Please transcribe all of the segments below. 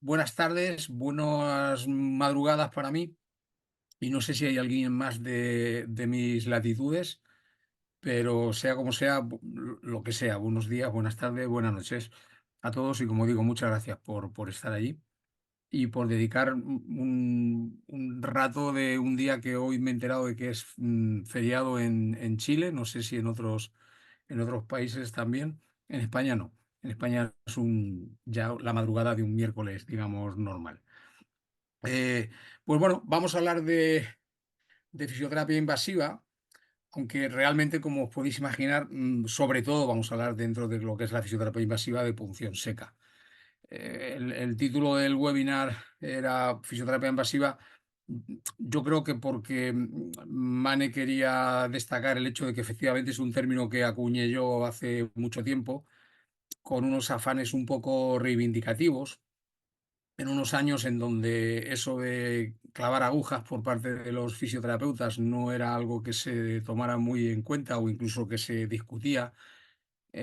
Buenas tardes, buenas madrugadas para mí. Y no sé si hay alguien más de mis latitudes, pero sea como sea, lo que sea, buenos días, buenas tardes, buenas noches a todos. Y como digo, muchas gracias por estar allí y por dedicar un rato de un día que hoy me he enterado de que es feriado en Chile. No sé si en otros países también. En España no. En España es ya la madrugada de un miércoles, digamos, normal. Eh, pues bueno, vamos a hablar de fisioterapia invasiva, aunque realmente, como os podéis imaginar, sobre todo vamos a hablar dentro de lo que es la fisioterapia invasiva de punción seca. El título del webinar era Fisioterapia invasiva. Yo creo que porque Mane quería destacar el hecho de que efectivamente es un término que acuñé yo hace mucho tiempo, con unos afanes un poco reivindicativos en unos años en donde eso de clavar agujas por parte de los fisioterapeutas no era algo que se tomara muy en cuenta o incluso que se discutía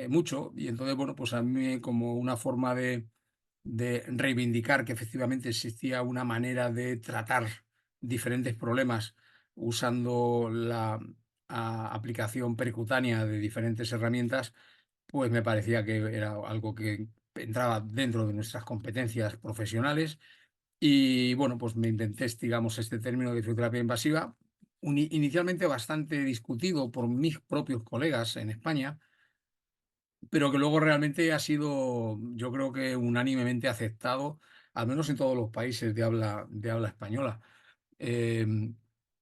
mucho. Y entonces, bueno, pues a mí como una forma de reivindicar que efectivamente existía una manera de tratar diferentes problemas usando la aplicación percutánea de diferentes herramientas, pues me parecía que era algo que entraba dentro de nuestras competencias profesionales. Y bueno, pues me inventé, digamos, este término de fisioterapia invasiva, inicialmente bastante discutido por mis propios colegas en España, pero que luego realmente ha sido, yo creo que unánimemente aceptado, al menos en todos los países de habla española. Eh,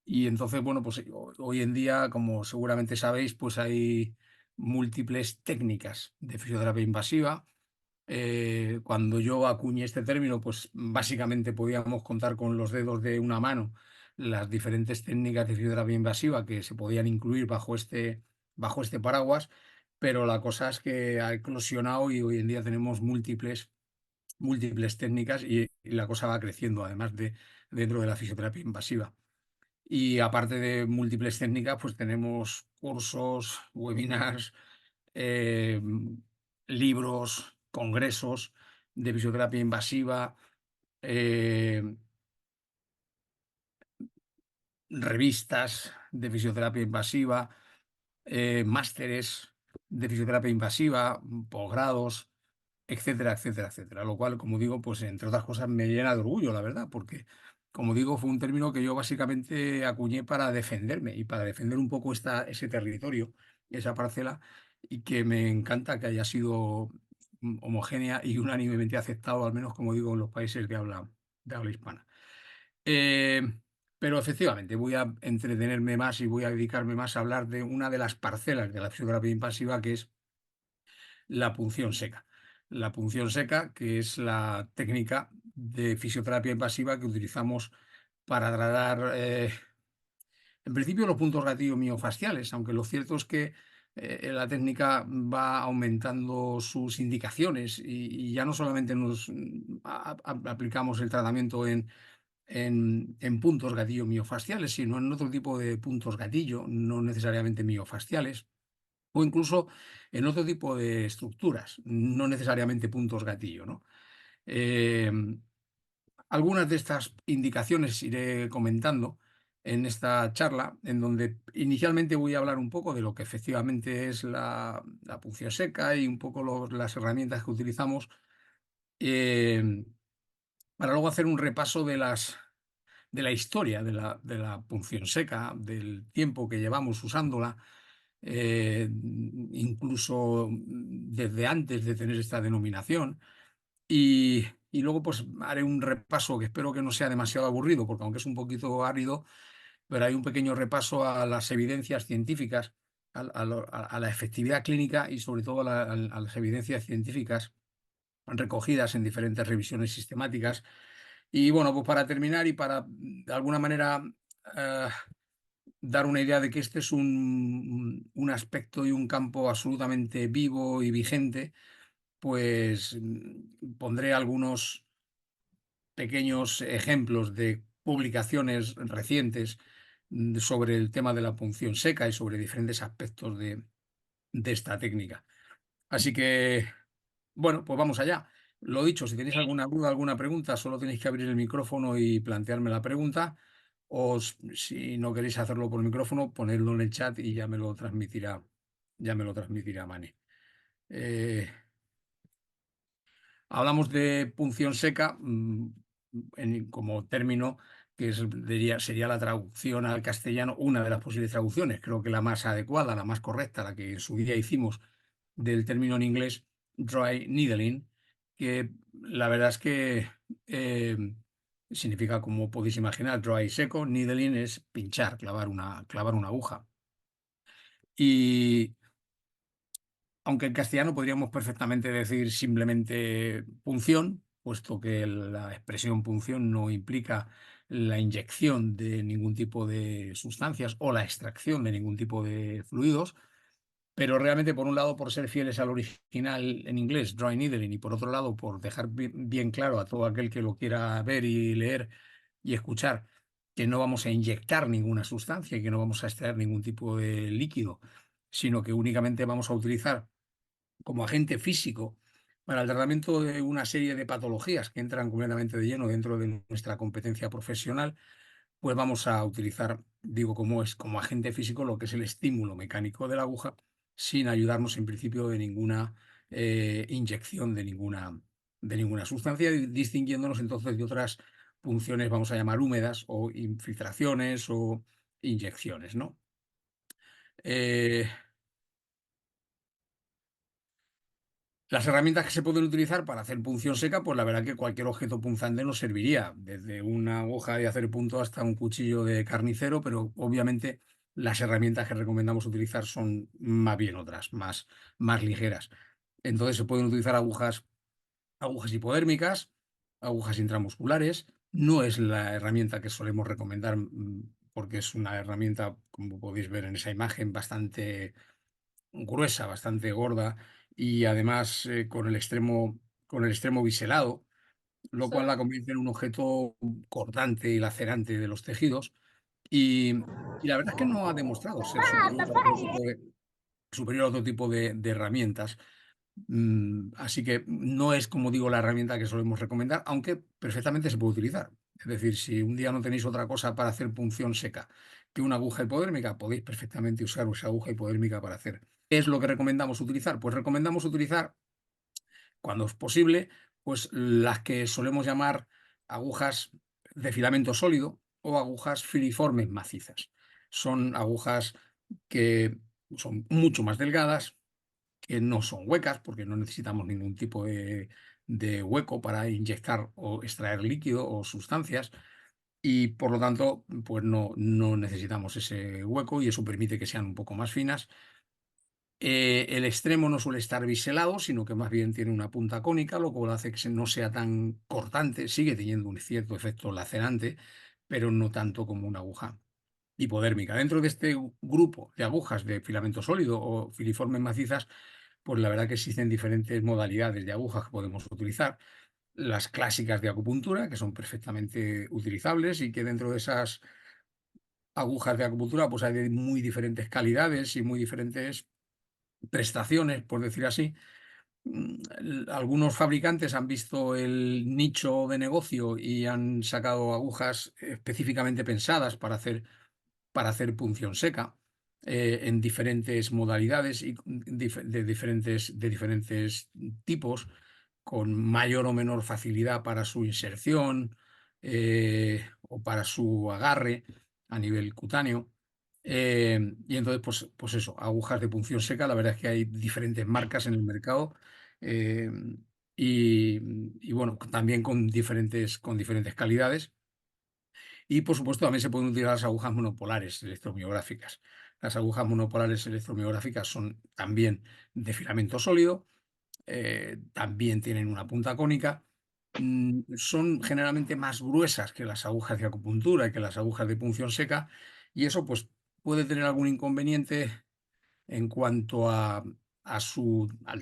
y entonces, bueno, pues hoy en día, como seguramente sabéis, pues hay múltiples técnicas de fisioterapia invasiva. Cuando yo acuñé este término, pues básicamente podíamos contar con los dedos de una mano las diferentes técnicas de fisioterapia invasiva que se podían incluir bajo este paraguas, pero la cosa es que ha eclosionado y hoy en día tenemos múltiples técnicas y la cosa va creciendo, además de dentro de la fisioterapia invasiva. Y aparte de múltiples técnicas, pues tenemos cursos, webinars, eh, libros, congresos de fisioterapia invasiva, eh, revistas de fisioterapia invasiva, másteres de fisioterapia invasiva, posgrados, etcétera, etcétera, etcétera. Lo cual, como digo, pues entre otras cosas me llena de orgullo, la verdad, porque, como digo, fue un término que yo básicamente acuñé para defenderme y para defender un poco ese territorio, esa parcela, y que me encanta que haya sido homogénea y unánimemente aceptado, al menos, como digo, en los países de habla hispana. Eh, pero efectivamente voy a entretenerme más y voy a dedicarme más a hablar de una de las parcelas de la fisioterapia invasiva, que es la punción seca. La punción seca, que es la técnica de fisioterapia invasiva que utilizamos para tratar, en principio, los puntos gatillo miofasciales, aunque lo cierto es que la técnica va aumentando sus indicaciones y ya no solamente nos aplicamos el tratamiento en puntos gatillo miofasciales, sino en otro tipo de puntos gatillo, no necesariamente miofasciales, o incluso en otro tipo de estructuras, no necesariamente puntos gatillo, ¿no? Eh, Algunas de estas indicaciones iré comentando en esta charla, en donde inicialmente voy a hablar un poco de lo que efectivamente es la punción seca y un poco las herramientas que utilizamos, eh, para luego hacer un repaso de la historia de la punción seca, del tiempo que llevamos usándola, incluso desde antes de tener esta denominación. Y luego pues haré un repaso que espero que no sea demasiado aburrido, porque aunque es un poquito árido, pero hay un pequeño repaso a las evidencias científicas, a la efectividad clínica y sobre todo a las evidencias científicas recogidas en diferentes revisiones sistemáticas. Y bueno, pues para terminar y para de alguna manera eh, dar una idea de que este es un aspecto y un campo absolutamente vivo y vigente, pues pondré algunos pequeños ejemplos de publicaciones recientes sobre el tema de la punción seca y sobre diferentes aspectos de esta técnica. Así que, bueno, pues vamos allá. lo dicho, si tenéis alguna duda, alguna pregunta, solo tenéis que abrir el micrófono y plantearme la pregunta. O si no queréis hacerlo por micrófono, ponedlo en el chat y ya me lo transmitirá Mane. Eh, Hablamos de punción seca como término que sería la traducción al castellano, una de las posibles traducciones, creo que la más adecuada, la más correcta, la que en su día hicimos del término en inglés dry needling, que la verdad es que eh, significa, como podéis imaginar, dry seco, needling es pinchar, clavar una aguja. Y aunque en castellano podríamos perfectamente decir simplemente punción, puesto que la expresión punción no implica la inyección de ningún tipo de sustancias o la extracción de ningún tipo de fluidos, pero realmente, por un lado, por ser fieles al original en inglés, dry needling, y por otro lado, por dejar bien claro a todo aquel que lo quiera ver y leer y escuchar que no vamos a inyectar ninguna sustancia y que no vamos a extraer ningún tipo de líquido, sino que únicamente vamos a utilizar como agente físico para el tratamiento de una serie de patologías que entran completamente de lleno dentro de nuestra competencia profesional, pues vamos a utilizar, digo, como agente físico lo que es el estímulo mecánico de la aguja, sin ayudarnos en principio de ninguna inyección de ninguna sustancia, y distinguiéndonos entonces de otras punciones, vamos a llamar húmedas, o infiltraciones o inyecciones, ¿no? Eh, Las herramientas que se pueden utilizar para hacer punción seca, pues la verdad que cualquier objeto punzante nos serviría, desde una aguja de hacer punto hasta un cuchillo de carnicero, pero obviamente las herramientas que recomendamos utilizar son más bien otras, más ligeras. Entonces se pueden utilizar agujas hipodérmicas, agujas intramusculares. No es la herramienta que solemos recomendar, porque es una herramienta, como podéis ver en esa imagen, bastante gruesa, bastante gorda, y además con el extremo biselado, lo cual la convierte en un objeto cortante y lacerante de los tejidos. Y, y la verdad es que no ha demostrado ser superior a otro tipo de herramientas. Así que no es, como digo, la herramienta que solemos recomendar, aunque perfectamente se puede utilizar. Es decir, si un día no tenéis otra cosa para hacer punción seca que una aguja hipodérmica, podéis perfectamente usar esa aguja hipodérmica para hacer. ¿Qué es lo que recomendamos utilizar? Pues recomendamos utilizar, cuando es posible, pues las que solemos llamar agujas de filamento sólido o agujas filiformes macizas. Son agujas que son mucho más delgadas, que no son huecas, porque no necesitamos ningún tipo de hueco para inyectar o extraer líquido o sustancias, y por lo tanto, pues no necesitamos ese hueco, y eso permite que sean un poco más finas. El extremo no suele estar biselado, sino que más bien tiene una punta cónica, lo cual hace que no sea tan cortante. Sigue teniendo un cierto efecto lacerante, pero no tanto como una aguja hipodérmica. Dentro de este grupo de agujas de filamento sólido o filiformes macizas, pues la verdad que existen diferentes modalidades de agujas que podemos utilizar. Las clásicas de acupuntura, que son perfectamente utilizables, y que dentro de esas agujas de acupuntura pues hay de muy diferentes calidades y muy diferentes prestaciones, por decir así. Algunos fabricantes han visto el nicho de negocio y han sacado agujas específicamente pensadas para hacer punción seca, en diferentes modalidades y de diferentes tipos, con mayor o menor facilidad para su inserción, o para su agarre a nivel cutáneo. Y entonces, pues eso, agujas de punción seca, la verdad es que hay diferentes marcas en el mercado. eh, y bueno, también con diferentes calidades. Y por supuesto también se pueden utilizar las agujas monopolares electromiográficas. Las agujas monopolares electromiográficas son también de filamento sólido, también tienen una punta cónica. Son generalmente más gruesas que las agujas de acupuntura y que las agujas de punción seca, y eso pues puede tener algún inconveniente en cuanto al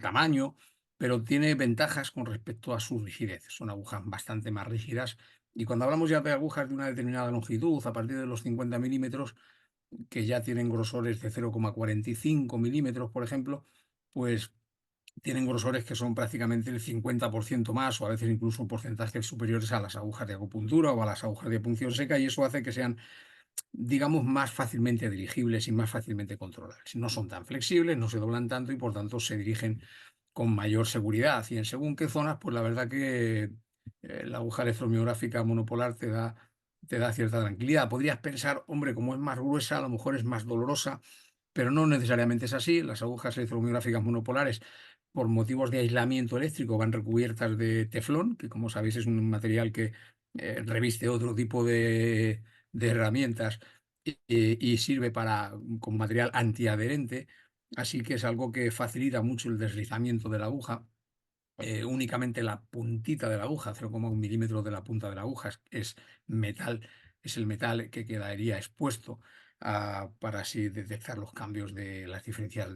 tamaño, pero tiene ventajas con respecto a su rigidez. Son agujas bastante más rígidas. Y cuando hablamos ya de agujas de una determinada longitud, a partir de los 50 milímetros, que ya tienen grosores de 0,45 milímetros, por ejemplo, pues tienen grosores que son prácticamente el 50% más o a veces incluso porcentajes superiores a las agujas de acupuntura o a las agujas de punción seca y eso hace que sean, digamos, más fácilmente dirigibles y más fácilmente controlables. No son tan flexibles, no se doblan tanto y por tanto se dirigen con mayor seguridad. Y en según qué zonas, pues la verdad que la aguja electromiográfica monopolar te da cierta tranquilidad. Podrías pensar, hombre, como es más gruesa, a lo mejor es más dolorosa, pero no necesariamente es así. Las agujas electromiográficas monopolares, por motivos de aislamiento eléctrico, van recubiertas de teflón, que como sabéis es un material que reviste otro tipo de herramientas y sirve como material antiadherente, así que es algo que facilita mucho el deslizamiento de la aguja. Únicamente la puntita de la aguja, 0,1 milímetro de la punta de la aguja, es metal, es el metal que quedaría expuesto para así detectar los cambios de las diferencias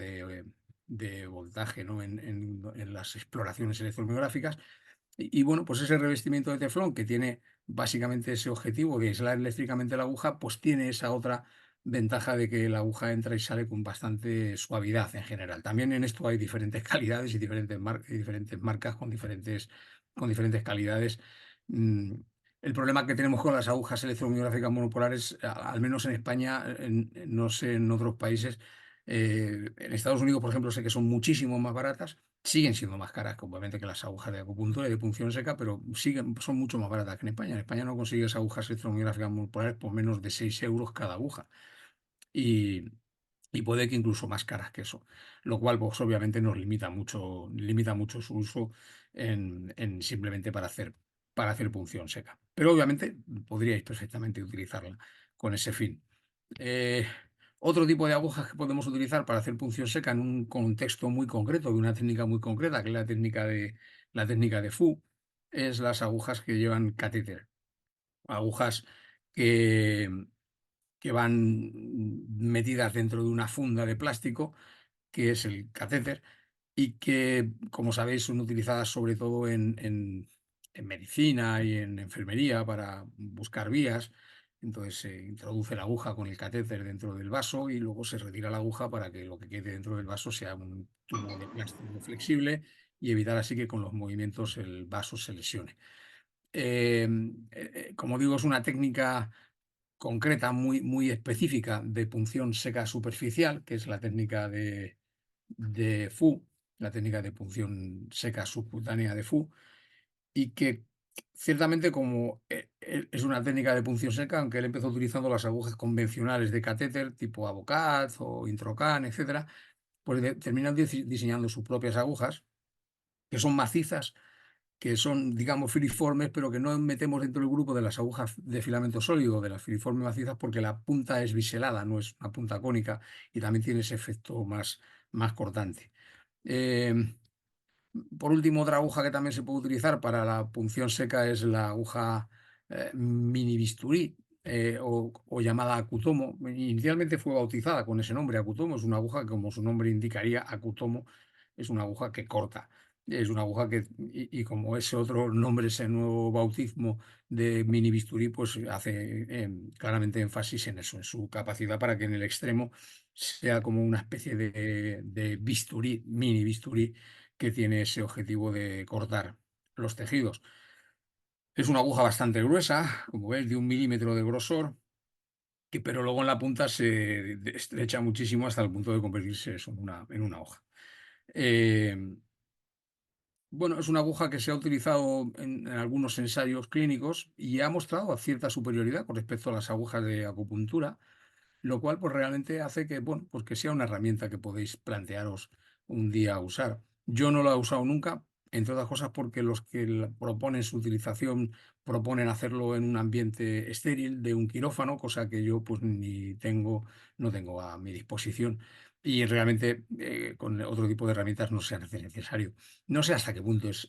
de voltaje, ¿no? En las exploraciones electromiográficas. Bueno, pues ese revestimiento de teflón que tiene básicamente ese objetivo de aislar eléctricamente la aguja, pues tiene esa otra ventaja de que la aguja entra y sale con bastante suavidad en general. También en esto hay diferentes calidades y y diferentes marcas con diferentes calidades. Mm, El problema que tenemos con las agujas electromiográficas monopolares, al menos en España, no sé en otros países, en Estados Unidos, por ejemplo, sé que son muchísimo más baratas. Siguen siendo más caras, obviamente, que las agujas de acupuntura y de punción seca, pero son mucho más baratas que en España. En España no consigues agujas electromiográficas monopolares por menos de 6 euros cada aguja. Y, y puede que incluso más caras que eso. Lo cual, pues, obviamente, nos limita mucho su uso simplemente para hacer punción seca. Pero obviamente podríais perfectamente utilizarla con ese fin. Eh, Otro tipo de agujas que podemos utilizar para hacer punción seca en un contexto muy concreto, de una técnica muy concreta, que es la técnica de Fu, es las agujas que llevan catéter. Agujas que, que van metidas dentro de una funda de plástico, que es el catéter, y que, como sabéis, son utilizadas sobre todo en medicina y en enfermería para buscar vías. Entonces se introduce la aguja con el catéter dentro del vaso y luego se retira la aguja para que lo que quede dentro del vaso sea un tubo de plástico flexible y evitar así que con los movimientos el vaso se lesione. Como digo, es una técnica concreta, muy específica de punción seca superficial, que es la técnica de Fu, la técnica de punción seca subcutánea de Fu, y que ciertamente como es una técnica de punción seca, aunque él empezó utilizando las agujas convencionales de catéter tipo Avocat o Introcan, etcétera, pues terminan diseñando sus propias agujas, que son macizas, que son, digamos, filiformes, pero que no metemos dentro del grupo de las agujas de filamento sólido, de las filiformes macizas, porque la punta es biselada, no es una punta cónica, y también tiene ese efecto más cortante. Eh, por último, otra aguja que también se puede utilizar para la punción seca es la aguja mini bisturí o llamada Akutomo. Inicialmente fue bautizada con ese nombre, Akutomo. Es una aguja que, como su nombre indicaría, Akutomo es una aguja que corta. Es una aguja y como ese otro nombre, ese nuevo bautismo de mini bisturí, pues hace claramente énfasis en eso, en su capacidad para que en el extremo sea como una especie de bisturí, mini bisturí, que tiene ese objetivo de cortar los tejidos. Es una aguja bastante gruesa, como ves, de 1 milímetro de grosor, pero luego en la punta se estrecha muchísimo hasta el punto de convertirse eso en una hoja. Eh, bueno, es una aguja que se ha utilizado en algunos ensayos clínicos y ha mostrado cierta superioridad con respecto a las agujas de acupuntura, lo cual pues realmente hace que, bueno, pues que sea una herramienta que podéis plantearos un día usar. Yo no la he usado nunca, entre otras cosas porque los que proponen su utilización proponen hacerlo en un ambiente estéril de un quirófano, cosa que yo pues no tengo a mi disposición. Y realmente con otro tipo de herramientas no se hace necesario. No sé hasta qué punto es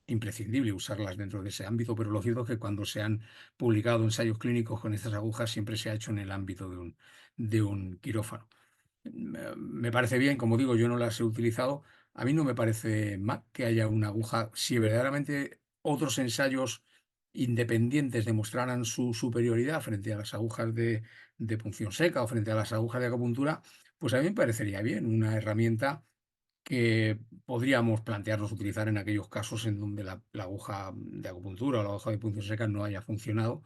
imprescindible usarlas dentro de ese ámbito, pero lo cierto es que cuando se han publicado ensayos clínicos con estas agujas siempre se ha hecho en el ámbito de un quirófano. Me parece bien, como digo, yo no las he utilizado. A mí no me parece mal que haya una aguja. Si verdaderamente otros ensayos independientes demostraran su superioridad frente a las agujas de punción seca o frente a las agujas de acupuntura, pues a mí me parecería bien una herramienta que podríamos plantearnos utilizar en aquellos casos en donde la aguja de acupuntura o la aguja de punción seca no haya funcionado.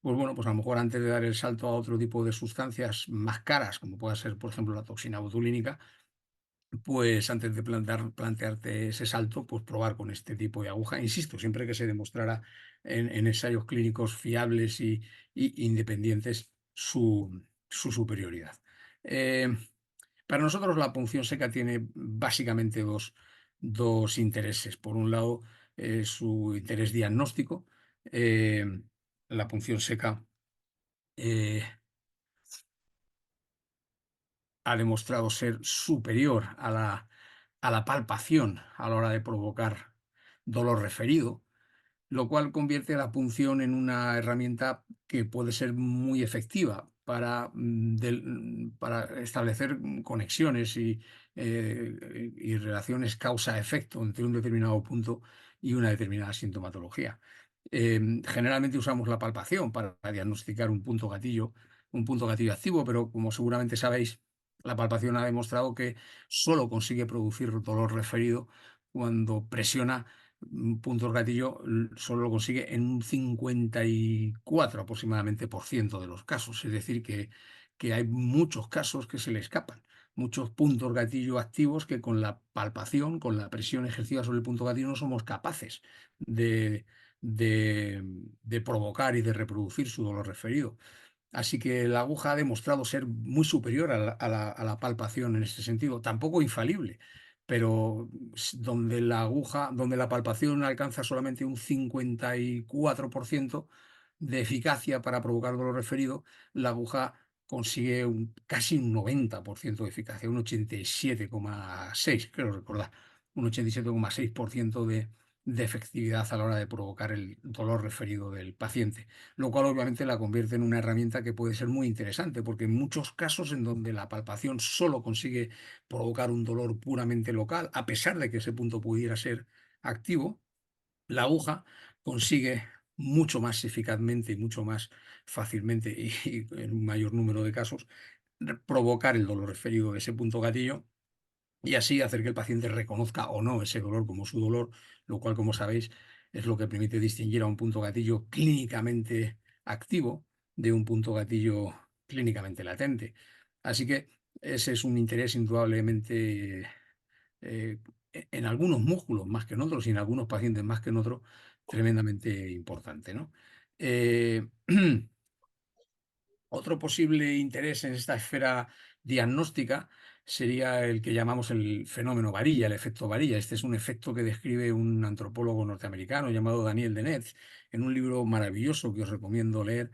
Pues bueno, pues a lo mejor antes de dar el salto a otro tipo de sustancias más caras, como pueda ser, por ejemplo, la toxina botulínica, pues antes de plantearte ese salto, pues probar con este tipo de aguja. Insisto, siempre que se demostrara en ensayos clínicos fiables y independientes su superioridad. Eh, para nosotros la punción seca tiene básicamente dos intereses. Por un lado, su interés diagnóstico. Eh, la punción seca eh, ha demostrado ser superior a la palpación a la hora de provocar dolor referido, lo cual convierte la punción en una herramienta que puede ser muy efectiva para establecer conexiones y relaciones causa-efecto entre un determinado punto y una determinada sintomatología. Generalmente usamos la palpación para diagnosticar un punto gatillo activo, pero como seguramente sabéis, la palpación ha demostrado que solo consigue producir dolor referido cuando presiona puntos gatillo, solo lo consigue en un 54 aproximadamente por ciento de los casos. Es decir, que hay muchos casos que se le escapan, muchos puntos gatillo activos que con la palpación, con la presión ejercida sobre el punto gatillo, no somos capaces de, de provocar y de reproducir su dolor referido. Así que la aguja ha demostrado ser muy superior a la palpación en este sentido, tampoco infalible, pero donde la aguja, donde la palpación alcanza solamente un 54% de eficacia para provocar dolor referido, la aguja consigue casi un 90% de eficacia, un 87,6, creo recordar, un 87,6% de efectividad a la hora de provocar el dolor referido del paciente, lo cual obviamente la convierte en una herramienta que puede ser muy interesante, porque en muchos casos en donde la palpación solo consigue provocar un dolor puramente local, a pesar de que ese punto pudiera ser activo, la aguja consigue mucho más eficazmente y mucho más fácilmente y en un mayor número de casos provocar el dolor referido de ese punto gatillo y así hacer que el paciente reconozca o no ese dolor como su dolor, lo cual, como sabéis, es lo que permite distinguir a un punto gatillo clínicamente activo de un punto gatillo clínicamente latente. Así que ese es un interés indudablemente eh, en algunos músculos más que en otros y en algunos pacientes más que en otros, tremendamente importante, ¿no? Eh, Otro posible interés en esta esfera diagnóstica sería el que llamamos el fenómeno varilla, el efecto varilla. Este es un efecto que describe un antropólogo norteamericano llamado Daniel Dennett en un libro maravilloso que os recomiendo leer,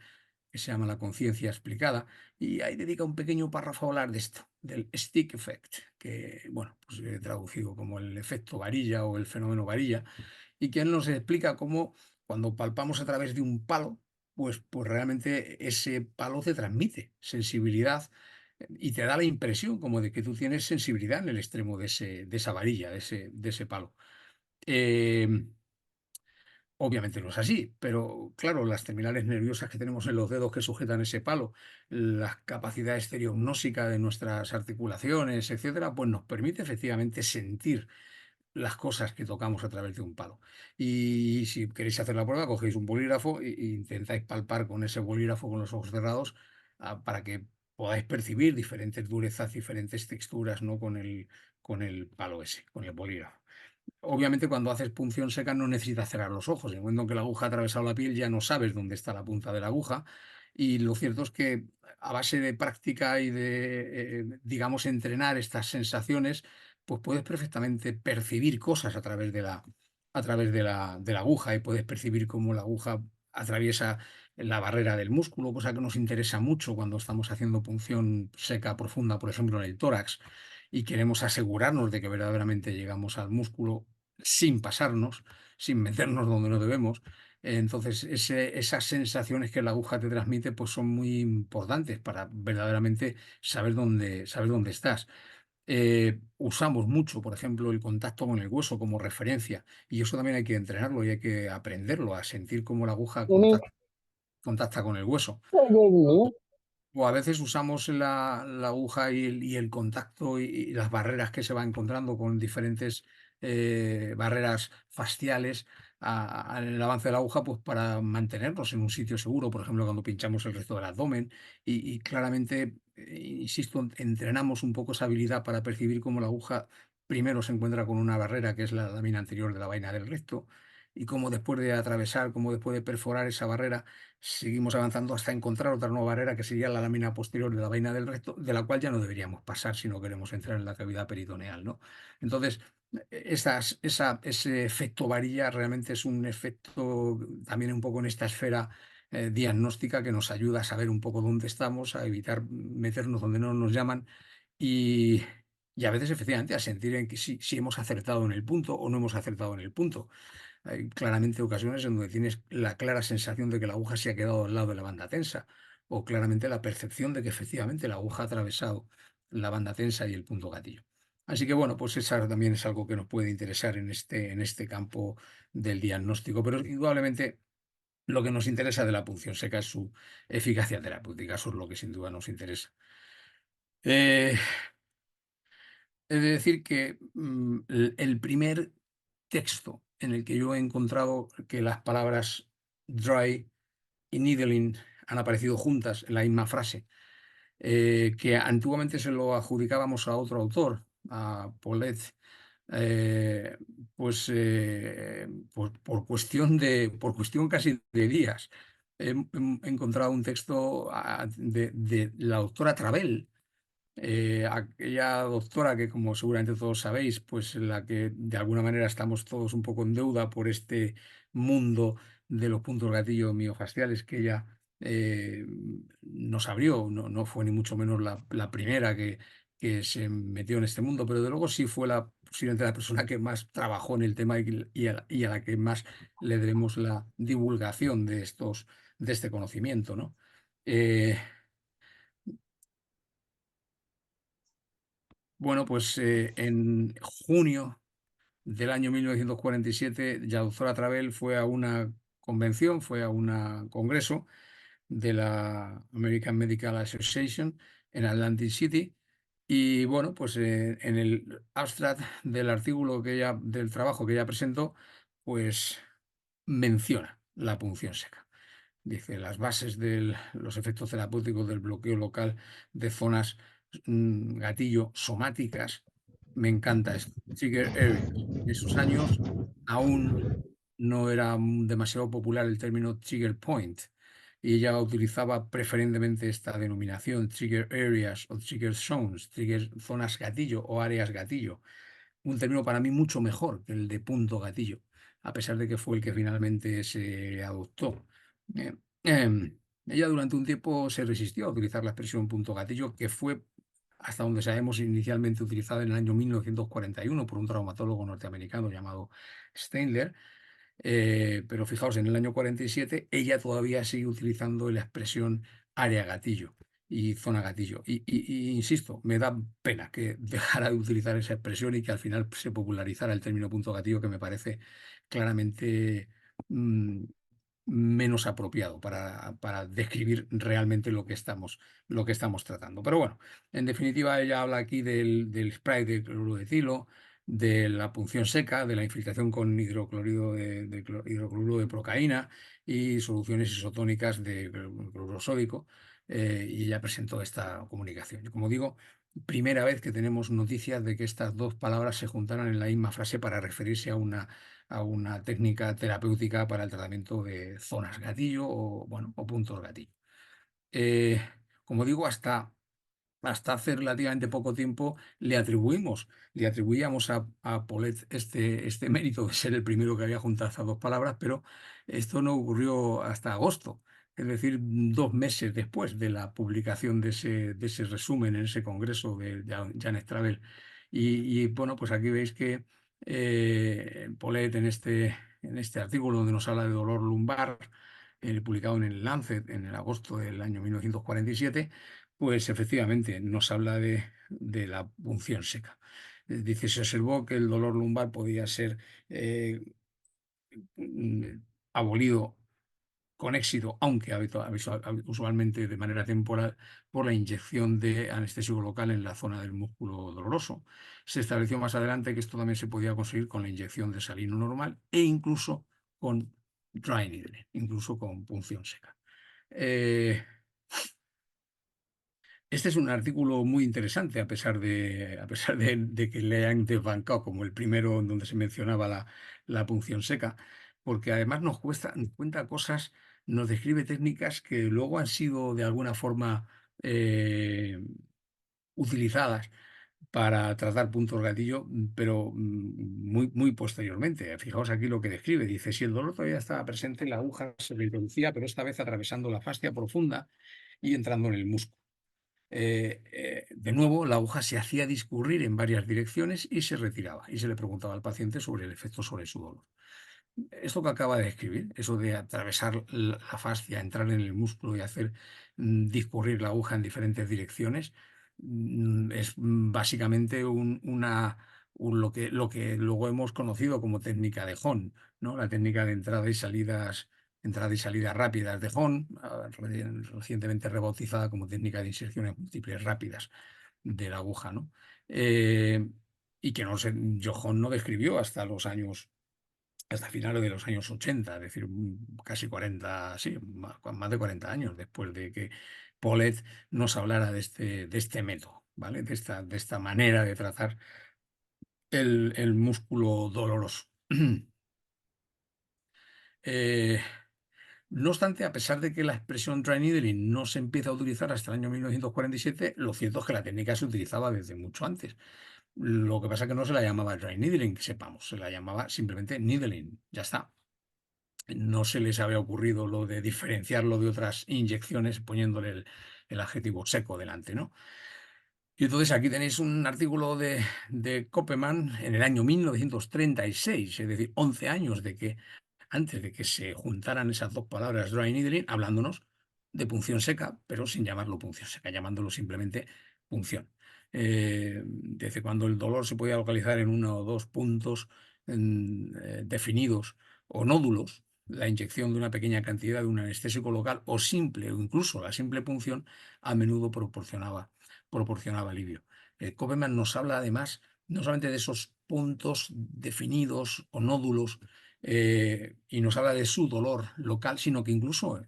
que se llama La conciencia explicada, y ahí dedica un pequeño párrafo a hablar de esto, del stick effect, que, bueno, pues traducido como el efecto varilla o el fenómeno varilla, y que él nos explica cómo cuando palpamos a través de un palo, pues realmente ese palo te transmite sensibilidad y te da la impresión como de que tú tienes sensibilidad en el extremo de esa varilla, de ese palo. Eh, Obviamente no es así, pero claro, las terminales nerviosas que tenemos en los dedos que sujetan ese palo, la capacidad estereognósica de nuestras articulaciones, etcétera, pues nos permite efectivamente sentir las cosas que tocamos a través de un palo. Y si queréis hacer la prueba, cogéis un bolígrafo e intentáis palpar con ese bolígrafo con los ojos cerrados, para que podáis percibir diferentes durezas, diferentes texturas, ¿no? Con el palo ese, con el bolígrafo. Obviamente, cuando haces punción seca no necesitas cerrar los ojos. En el momento en que la aguja ha atravesado la piel, ya no sabes dónde está la punta de la aguja. Y lo cierto es que a base de práctica y de, digamos, entrenar estas sensaciones, pues puedes perfectamente percibir cosas a través de la aguja y puedes percibir cómo la aguja atraviesa la barrera del músculo, cosa que nos interesa mucho cuando estamos haciendo punción seca profunda, por ejemplo, en el tórax, y queremos asegurarnos de que verdaderamente llegamos al músculo sin pasarnos, sin meternos donde no debemos. Entonces, esas sensaciones que la aguja te transmite pues son muy importantes para verdaderamente saber dónde estás. Usamos mucho, por ejemplo, el contacto con el hueso como referencia y eso también hay que entrenarlo y hay que aprenderlo a sentir cómo la aguja Ini contacta con el hueso. kok kayak gini? O a veces usamos la aguja y el contacto y las barreras que se va encontrando con diferentes barreras fasciales en el avance de la aguja, pues para mantenernos en un sitio seguro, por ejemplo, cuando pinchamos el resto del abdomen. Y claramente, insisto, entrenamos un poco esa habilidad para percibir cómo la aguja primero se encuentra con una barrera que es la lámina anterior de la vaina del recto, y cómo después de atravesar, cómo después de perforar esa barrera, seguimos avanzando hasta encontrar otra nueva barrera que sería la lámina posterior de la vaina del recto, de la cual ya no deberíamos pasar si no queremos entrar en la cavidad peritoneal, ¿no? Entonces, ese efecto varilla realmente es un efecto también un poco en esta esfera diagnóstica que nos ayuda a saber un poco dónde estamos, a evitar meternos donde no nos llaman y, y a veces efectivamente a sentir en que si hemos acertado en el punto o no hemos acertado en el punto. Hay claramente ocasiones en donde tienes la clara sensación de que la aguja se ha quedado al lado de la banda tensa, o claramente la percepción de que efectivamente la aguja ha atravesado la banda tensa y el punto gatillo. Así que bueno, pues esa también es algo que nos puede interesar en este campo del diagnóstico, pero indudablemente lo que nos interesa de la punción seca es su eficacia terapéutica, eso es lo que sin duda nos interesa. Eh, He de decir que el primer texto en el que yo he encontrado que las palabras dry y needling han aparecido juntas en la misma frase, que antiguamente se lo adjudicábamos a otro autor, a Paulet, eh, pues por cuestión casi de días. He encontrado un texto de la doctora Travell, aquella doctora que, como seguramente todos sabéis, pues la que de alguna manera estamos todos un poco en deuda por este mundo de los puntos gatillo miofasciales que ella nos abrió. No, no fue ni mucho menos la primera que se metió en este mundo, pero de luego sí fue posiblemente la persona que más trabajó en el tema y a la que más le debemos la divulgación de este conocimiento, ¿no? Eh, bueno, pues en junio del año 1947, la doctora Travell fue a una convención, fue a un congreso de la American Medical Association en Atlantic City. Y bueno, pues en el abstract del artículo del trabajo que ella presentó, pues menciona la punción seca. Dice, las bases de los efectos terapéuticos del bloqueo local de zonas gatillo somáticas. Me encanta esto. Trigger areas. En esos años aún no era demasiado popular el término trigger point y ella utilizaba preferentemente esta denominación, trigger areas o trigger zones, trigger zonas gatillo o áreas gatillo, un término para mí mucho mejor que el de punto gatillo, a pesar de que fue el que finalmente se adoptó. Eh, Ella durante un tiempo se resistió a utilizar la expresión punto gatillo, que fue, hasta donde sabemos, inicialmente utilizada en el año 1941 por un traumatólogo norteamericano llamado Steinler. Pero fijaos, en el año 47 ella todavía sigue utilizando la expresión área gatillo y zona gatillo. Y insisto, me da pena que dejara de utilizar esa expresión y que al final se popularizara el término punto gatillo, que me parece claramente mm, menos apropiado para describir realmente lo que estamos tratando. Pero bueno, en definitiva, ella habla aquí del spray de cloruro de etilo, de la punción seca, de la infiltración con hidroclorido hidrocloruro de procaína y soluciones isotónicas de cloruro sódico. Y ella presentó esta comunicación. Y como digo, primera vez que tenemos noticias de que estas dos palabras se juntaran en la misma frase para referirse a una técnica terapéutica para el tratamiento de zonas gatillo o, bueno, o puntos gatillo. Eh, Como digo, hasta hace relativamente poco tiempo le atribuíamos a Paulet este mérito de ser el primero que había juntado esas dos palabras, pero esto no ocurrió hasta agosto, es decir, 2 meses después de la publicación de ese resumen en ese congreso de Janet Travell. Bueno, pues aquí veis que Paulet en este artículo donde nos habla de dolor lumbar, publicado en el Lancet en el agosto del año 1947, pues efectivamente nos habla de la punción seca. Dice, se observó que el dolor lumbar podía ser eh, abolido con éxito, aunque usualmente de manera temporal, por la inyección de anestésico local en la zona del músculo doloroso. Se estableció más adelante que esto también se podía conseguir con la inyección de salino normal e incluso con dry needling, incluso con punción seca. Eh, este es un artículo muy interesante, a pesar de que le hayan desbancado como el primero en donde se mencionaba la punción seca, porque además nos cuenta cosas, nos describe técnicas que luego han sido de alguna forma eh, utilizadas para tratar puntos gatillo, pero muy, muy posteriormente. Fijaos aquí lo que describe. Dice, si el dolor todavía estaba presente, la aguja se le introducía, pero esta vez atravesando la fascia profunda y entrando en el músculo. De nuevo, la aguja se hacía discurrir en varias direcciones y se retiraba. Y se le preguntaba al paciente sobre el efecto sobre su dolor. Esto que acaba de escribir, eso de atravesar la fascia, entrar en el músculo y hacer discurrir la aguja en diferentes direcciones, es básicamente lo que luego hemos conocido como técnica de Hon, ¿no? La técnica de entrada y salidas rápidas de Hon, recientemente rebautizada como técnica de inserciones múltiples rápidas de la aguja, ¿no? Eh, y que no sé, John no describió hasta finales de los años 80, es decir, casi 40, sí, más de 40 años después de que Paulet nos hablara de este método, ¿vale? De esta manera de tratar el músculo doloroso. Eh, no obstante, a pesar de que la expresión dry needling no se empieza a utilizar hasta el año 1947, lo cierto es que la técnica se utilizaba desde mucho antes. Lo que pasa es que no se la llamaba dry needling, que sepamos, se la llamaba simplemente needling, ya está. No se les había ocurrido lo de diferenciarlo de otras inyecciones poniéndole el adjetivo seco delante, ¿no? Y entonces aquí tenéis un artículo de Koppeman en el año 1936, es decir, 11 años antes de que se juntaran esas dos palabras, dry needling, hablándonos de punción seca, pero sin llamarlo punción seca, llamándolo simplemente punción. Desde cuando el dolor se podía localizar en uno o dos puntos definidos o nódulos, la inyección de una pequeña cantidad de un anestésico local o simple o incluso la simple punción a menudo proporcionaba alivio. Koppelman nos habla además no solamente de esos puntos definidos o nódulos, y nos habla de su dolor local, sino que incluso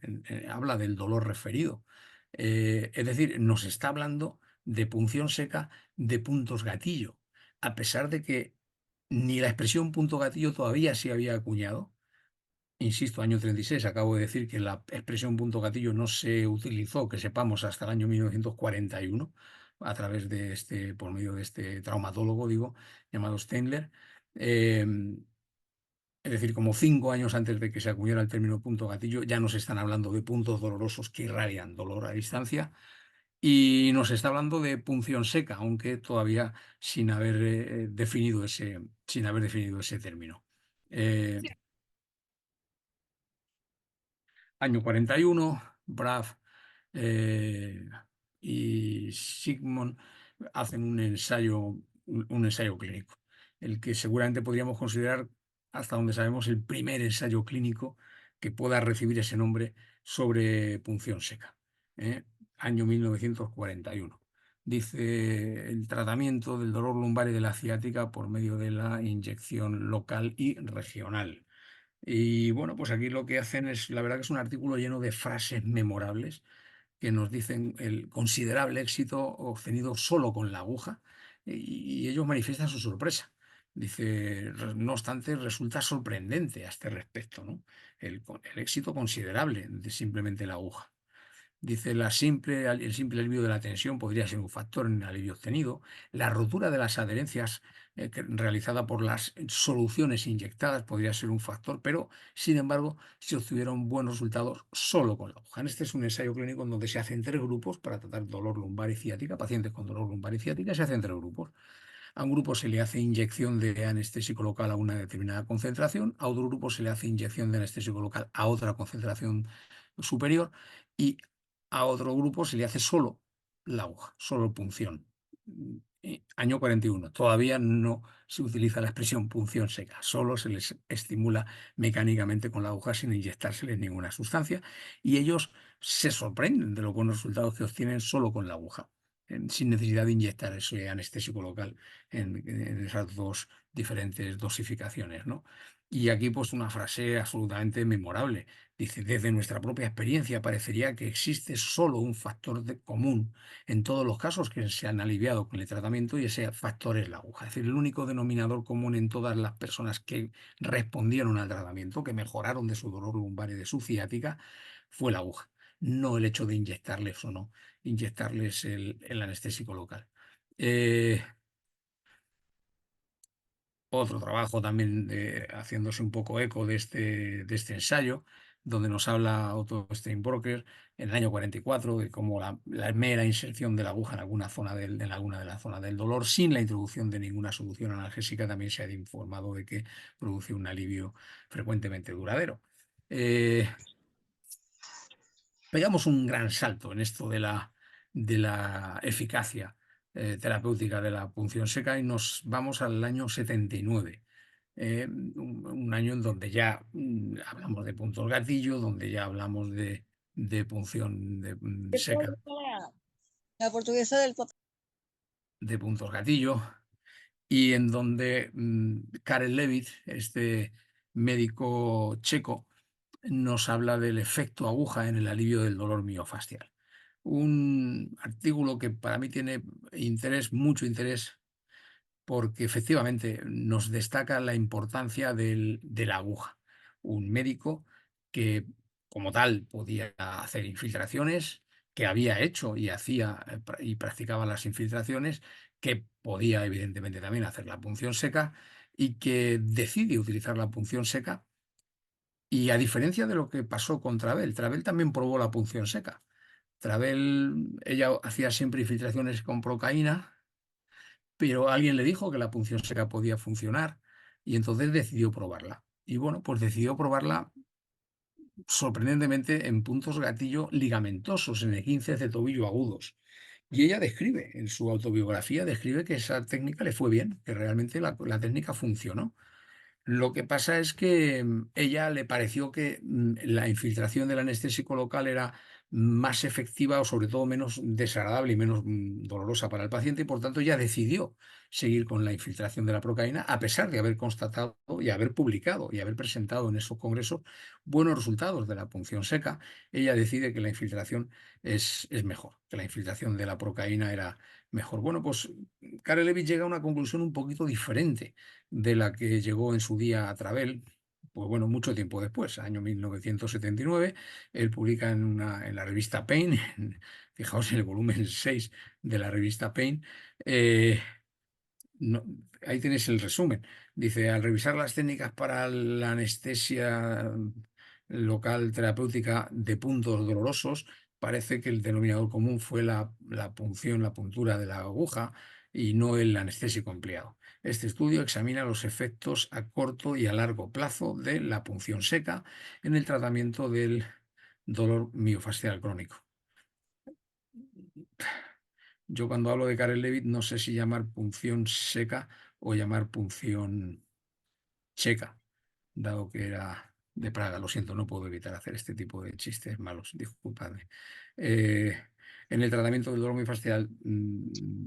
habla del dolor referido. Es decir, nos está hablando de punción seca de puntos gatillo, a pesar de que ni la expresión punto gatillo todavía se había acuñado. Insisto, año 36, acabo de decir que la expresión punto gatillo no se utilizó, que sepamos, hasta el año 1941, por medio de este traumatólogo, digo, llamado Steinler. Eh, es decir, como 5 años antes de que se acuñara el término punto gatillo, ya nos están hablando de puntos dolorosos que irradian dolor a distancia y nos está hablando de punción seca, aunque todavía sin haber definido ese término. Eh, Año 41, Braff eh, y Sigmund hacen un ensayo clínico, el que seguramente podríamos considerar, hasta donde sabemos, el primer ensayo clínico que pueda recibir ese nombre sobre punción seca. ¿eh? Año 1941. Dice el tratamiento del dolor lumbar y de la ciática por medio de la inyección local y regional. Y bueno, pues aquí lo que hacen es, la verdad que es un artículo lleno de frases memorables que nos dicen el considerable éxito obtenido solo con la aguja y ellos manifiestan su sorpresa. Dice, no obstante, resulta sorprendente a este respecto, ¿no? El éxito considerable de simplemente la aguja. Dice, el simple alivio de la tensión podría ser un factor en el alivio obtenido. La rotura de las adherencias realizada por las soluciones inyectadas podría ser un factor, pero sin embargo se obtuvieron buenos resultados solo con la aguja. Este es un ensayo clínico en donde se hacen tres grupos para tratar dolor lumbar y ciática, pacientes con dolor lumbar y ciática, se hacen tres grupos. A un grupo se le hace inyección de anestésico local a una determinada concentración, a otro grupo se le hace inyección de anestésico local a otra concentración superior y a otro grupo se le hace solo la aguja, solo punción. Año 41. Todavía no se utiliza la expresión punción seca, solo se les estimula mecánicamente con la aguja sin inyectárseles ninguna sustancia y ellos se sorprenden de los buenos resultados que obtienen solo con la aguja, sin necesidad de inyectar ese anestésico local en esas dos diferentes dosificaciones, ¿no? Y aquí pues una frase absolutamente memorable. Dice, desde nuestra propia experiencia parecería que existe solo un factor común en todos los casos que se han aliviado con el tratamiento y ese factor es la aguja. Es decir, el único denominador común en todas las personas que respondieron al tratamiento, que mejoraron de su dolor lumbar y de su ciática, fue la aguja, no el hecho de inyectarles o no, inyectarles el anestésico local. Eh, Otro trabajo también haciéndose un poco eco de este ensayo, donde nos habla Otto Steinbrocker en el año 44 de cómo la mera inserción de la aguja en alguna zona en alguna de las zonas del dolor, sin la introducción de ninguna solución analgésica, también se ha informado de que produce un alivio frecuentemente duradero. Eh, Pegamos un gran salto en esto de la eficacia terapéutica de la punción seca y nos vamos al año 79, un año en donde ya hablamos de puntos gatillo, donde ya hablamos de punción seca, La portuguesa del papá. de puntos gatillo, y en donde Karel Levitt, este médico checo, nos habla del efecto aguja en el alivio del dolor miofascial. Un artículo que para mí tiene interés, mucho interés, porque efectivamente nos destaca la importancia de la aguja. Un médico que, como tal, podía hacer infiltraciones, que había hecho y hacía y practicaba las infiltraciones, que podía evidentemente también hacer la punción seca y que decide utilizar la punción seca. Y a diferencia de lo que pasó con Travel, Travel también probó la punción seca. Travel, ella hacía siempre infiltraciones con procaína, pero alguien le dijo que la punción seca podía funcionar y entonces decidió probarla. Y bueno, pues decidió probarla sorprendentemente en puntos gatillo ligamentosos, en esguinces de tobillo agudos. Y ella describe, en su autobiografía, describe que esa técnica le fue bien, que realmente la técnica funcionó. Lo que pasa es que ella le pareció que la infiltración del anestésico local era más efectiva o sobre todo menos desagradable y menos dolorosa para el paciente y por tanto ella decidió seguir con la infiltración de la procaína a pesar de haber constatado y haber publicado y haber presentado en esos congresos buenos resultados de la punción seca. Ella decide que la infiltración es mejor, que la infiltración de la procaína era mejor. Bueno, pues Karel Levy llega a una conclusión un poquito diferente de la que llegó en su día a Travel, pues bueno, mucho tiempo después, año 1979, él publica en la revista Pain, fijaos en el volumen 6 de la revista Pain, eh, ahí tenéis el resumen. Dice, al revisar las técnicas para la anestesia local terapéutica de puntos dolorosos, parece que el denominador común fue la punción, la puntura de la aguja y no el anestésico empleado. Este estudio examina los efectos a corto y a largo plazo de la punción seca en el tratamiento del dolor miofascial crónico. Yo cuando hablo de Karel Levitt no sé si llamar punción seca o llamar punción checa, dado que era de Praga. Lo siento, no puedo evitar hacer este tipo de chistes malos, disculpadme. Eh, en el tratamiento del dolor miofascial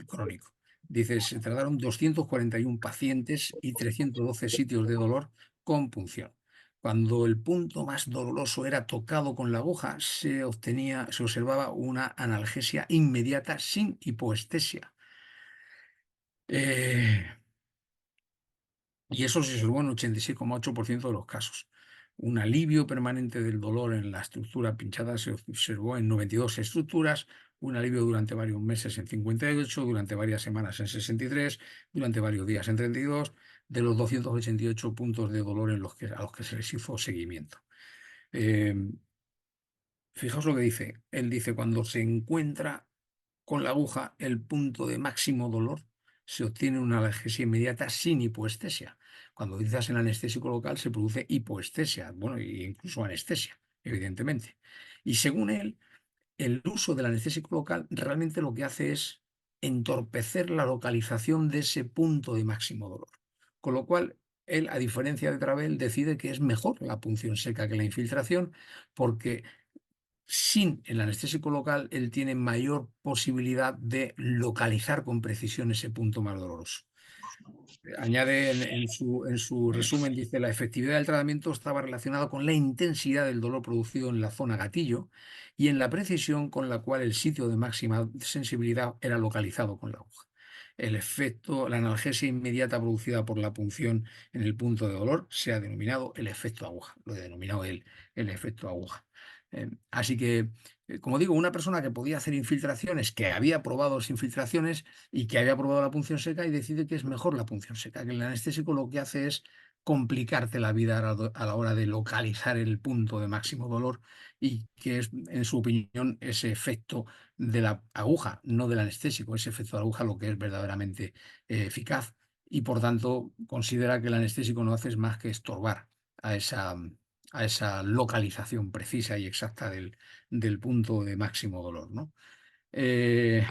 crónico. Dice, se trataron 241 pacientes y 312 sitios de dolor con punción. Cuando el punto más doloroso era tocado con la aguja, se observaba una analgesia inmediata sin hipoestesia. Eh, y eso se observó en 86,8% de los casos. Un alivio permanente del dolor en la estructura pinchada se observó en 92 estructuras, un alivio durante varios meses en 58, durante varias semanas en 63, durante varios días en 32, de los 288 puntos de dolor a los que se les hizo seguimiento. Eh, Fijaos lo que dice. Él dice, cuando se encuentra con la aguja el punto de máximo dolor, se obtiene una analgesia inmediata sin hipoestesia. Cuando utilizas el anestésico local se produce hipoestesia, bueno, e incluso anestesia, evidentemente. Y según él, el uso del anestésico local realmente lo que hace es entorpecer la localización de ese punto de máximo dolor. Con lo cual, él, a diferencia de Travell, decide que es mejor la punción seca que la infiltración, porque sin el anestésico local, él tiene mayor posibilidad de localizar con precisión ese punto más doloroso. Añade en su resumen, dice, la efectividad del tratamiento estaba relacionada con la intensidad del dolor producido en la zona gatillo y en la precisión con la cual el sitio de máxima sensibilidad era localizado con la aguja. El efecto, la analgesia inmediata producida por la punción en el punto de dolor se ha denominado el efecto aguja, lo he denominado él, el efecto aguja. Así que, como digo, una persona que podía hacer infiltraciones, que había probado las infiltraciones, y que había probado la punción seca y decide que es mejor la punción seca, que el anestésico lo que hace es complicarte la vida a la hora de localizar el punto de máximo dolor y que es, en su opinión, ese efecto de la aguja, no del anestésico, ese efecto de la aguja lo que es verdaderamente eficaz y por tanto considera que el anestésico no hace es más que estorbar a esa localización precisa y exacta del punto de máximo dolor, ¿no? Eh,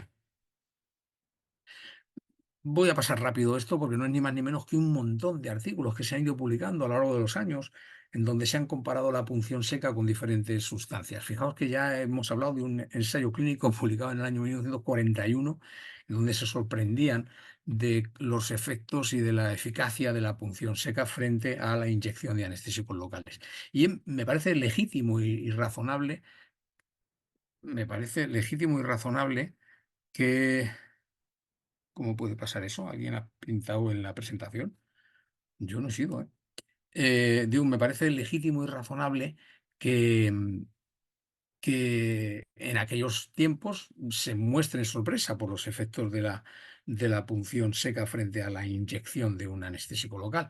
Voy a pasar rápido esto porque no es ni más ni menos que un montón de artículos que se han ido publicando a lo largo de los años en donde se han comparado la punción seca con diferentes sustancias. Fijaos que ya hemos hablado de un ensayo clínico publicado en el año 1941 en donde se sorprendían de los efectos y de la eficacia de la punción seca frente a la inyección de anestésicos locales. Y me parece legítimo y razonable, me parece legítimo y razonable que... ¿Cómo puede pasar eso? ¿Alguien ha pintado en la presentación? Yo no he sido, ¿eh? Digo, me parece legítimo y razonable que, que en aquellos tiempos se muestre sorpresa por los efectos de la punción seca frente a la inyección de un anestésico local.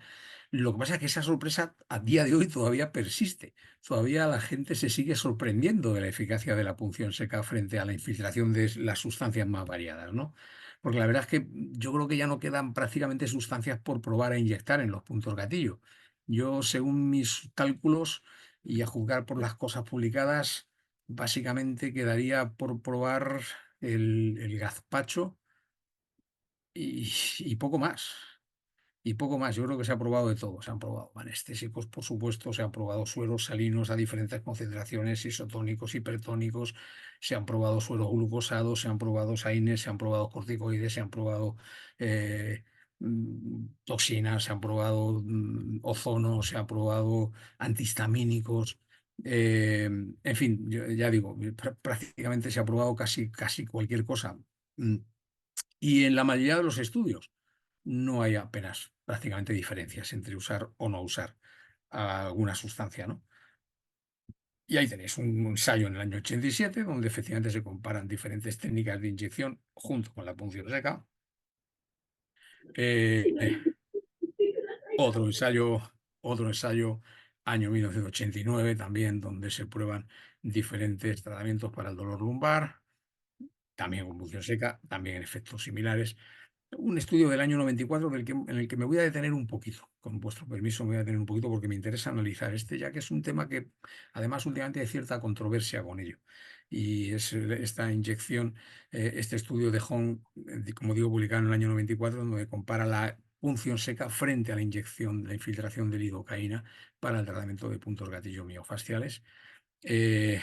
Lo que pasa es que esa sorpresa a día de hoy todavía persiste. Todavía la gente se sigue sorprendiendo de la eficacia de la punción seca frente a la infiltración de las sustancias más variadas, ¿no? Porque la verdad es que yo creo que ya no quedan prácticamente sustancias por probar e inyectar en los puntos gatillo. Yo, según mis cálculos y a juzgar por las cosas publicadas, básicamente quedaría por probar el gazpacho y poco más. Y poco más, yo creo que se ha probado de todo. Se han probado anestésicos, por supuesto, se han probado sueros salinos a diferentes concentraciones, isotónicos, hipertónicos, se han probado sueros glucosados, se han probado saines, se han probado corticoides, se han probado toxinas, se han probado ozono, se han probado antihistamínicos. En fin, ya digo, prácticamente se ha probado casi cualquier cosa. Mm, Y en la mayoría de los estudios no hay apenas prácticamente diferencias entre usar o no usar alguna sustancia, ¿no? Y ahí tenéis un ensayo en el año 87 donde efectivamente se comparan diferentes técnicas de inyección junto con la punción seca. Eh, eh, otro ensayo, otro ensayo, año 1989 también, donde se prueban diferentes tratamientos para el dolor lumbar, también con punción seca, también en efectos similares. Un estudio del año 94 en el que me voy a detener un poquito. Con vuestro permiso me voy a detener un poquito porque me interesa analizar este, ya que es un tema que además últimamente hay cierta controversia con ello. Y es esta inyección, este estudio de Hong, como digo, publicado en el año 94, donde compara la punción seca frente a la inyección, la infiltración de lidocaína para el tratamiento de puntos gatillo miofasciales. Eh,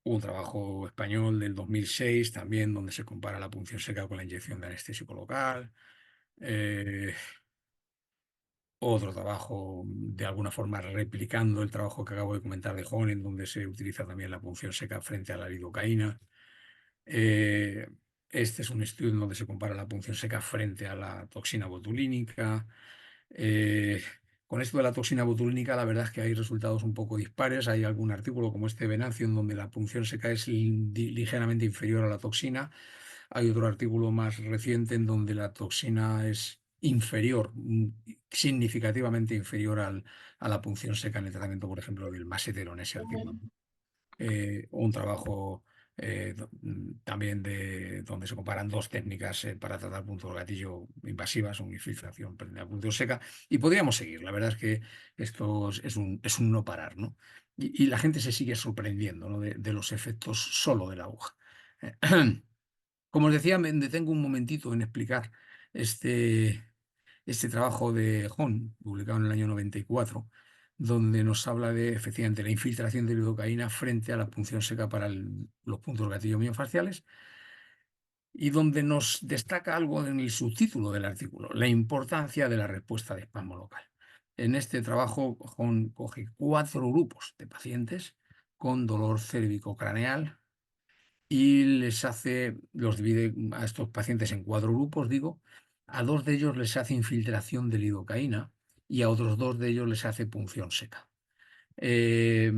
Hubo un trabajo español del 2006 también, donde se compara la punción seca con la inyección de anestésico local. Eh, Otro trabajo, de alguna forma, replicando el trabajo que acabo de comentar de Honen, donde se utiliza también la punción seca frente a la lidocaína. Eh, este es un estudio en donde se compara la punción seca frente a la toxina botulínica. Eh, con esto de la toxina botulínica, la verdad es que hay resultados un poco dispares. Hay algún artículo como este de Venancio en donde la punción seca es ligeramente inferior a la toxina. Hay otro artículo más reciente en donde la toxina es inferior, significativamente inferior a la punción seca en el tratamiento, por ejemplo, del masetero en ese artículo. Un trabajo también donde se comparan dos técnicas para tratar puntos gatillo invasivas, una infiltración frente a punción seca, y podríamos seguir. La verdad es que esto es un no parar, ¿no? Y la gente se sigue sorprendiendo, ¿no? de los efectos solo de la aguja. Como os decía, me detengo un momentito en explicar este, este trabajo de Hahn, publicado en el año 94, donde nos habla de efectivamente la infiltración de lidocaína frente a la punción seca para los puntos gatillo miofaciales y donde nos destaca algo en el subtítulo del artículo, la importancia de la respuesta de espasmo local. En este trabajo, Hahn coge 4 grupos de pacientes con dolor cérvico-craneal y los divide a estos pacientes en 4 grupos, digo. A 2 de ellos les hace infiltración de lidocaína y a otros 2 de ellos les hace punción seca. Eh,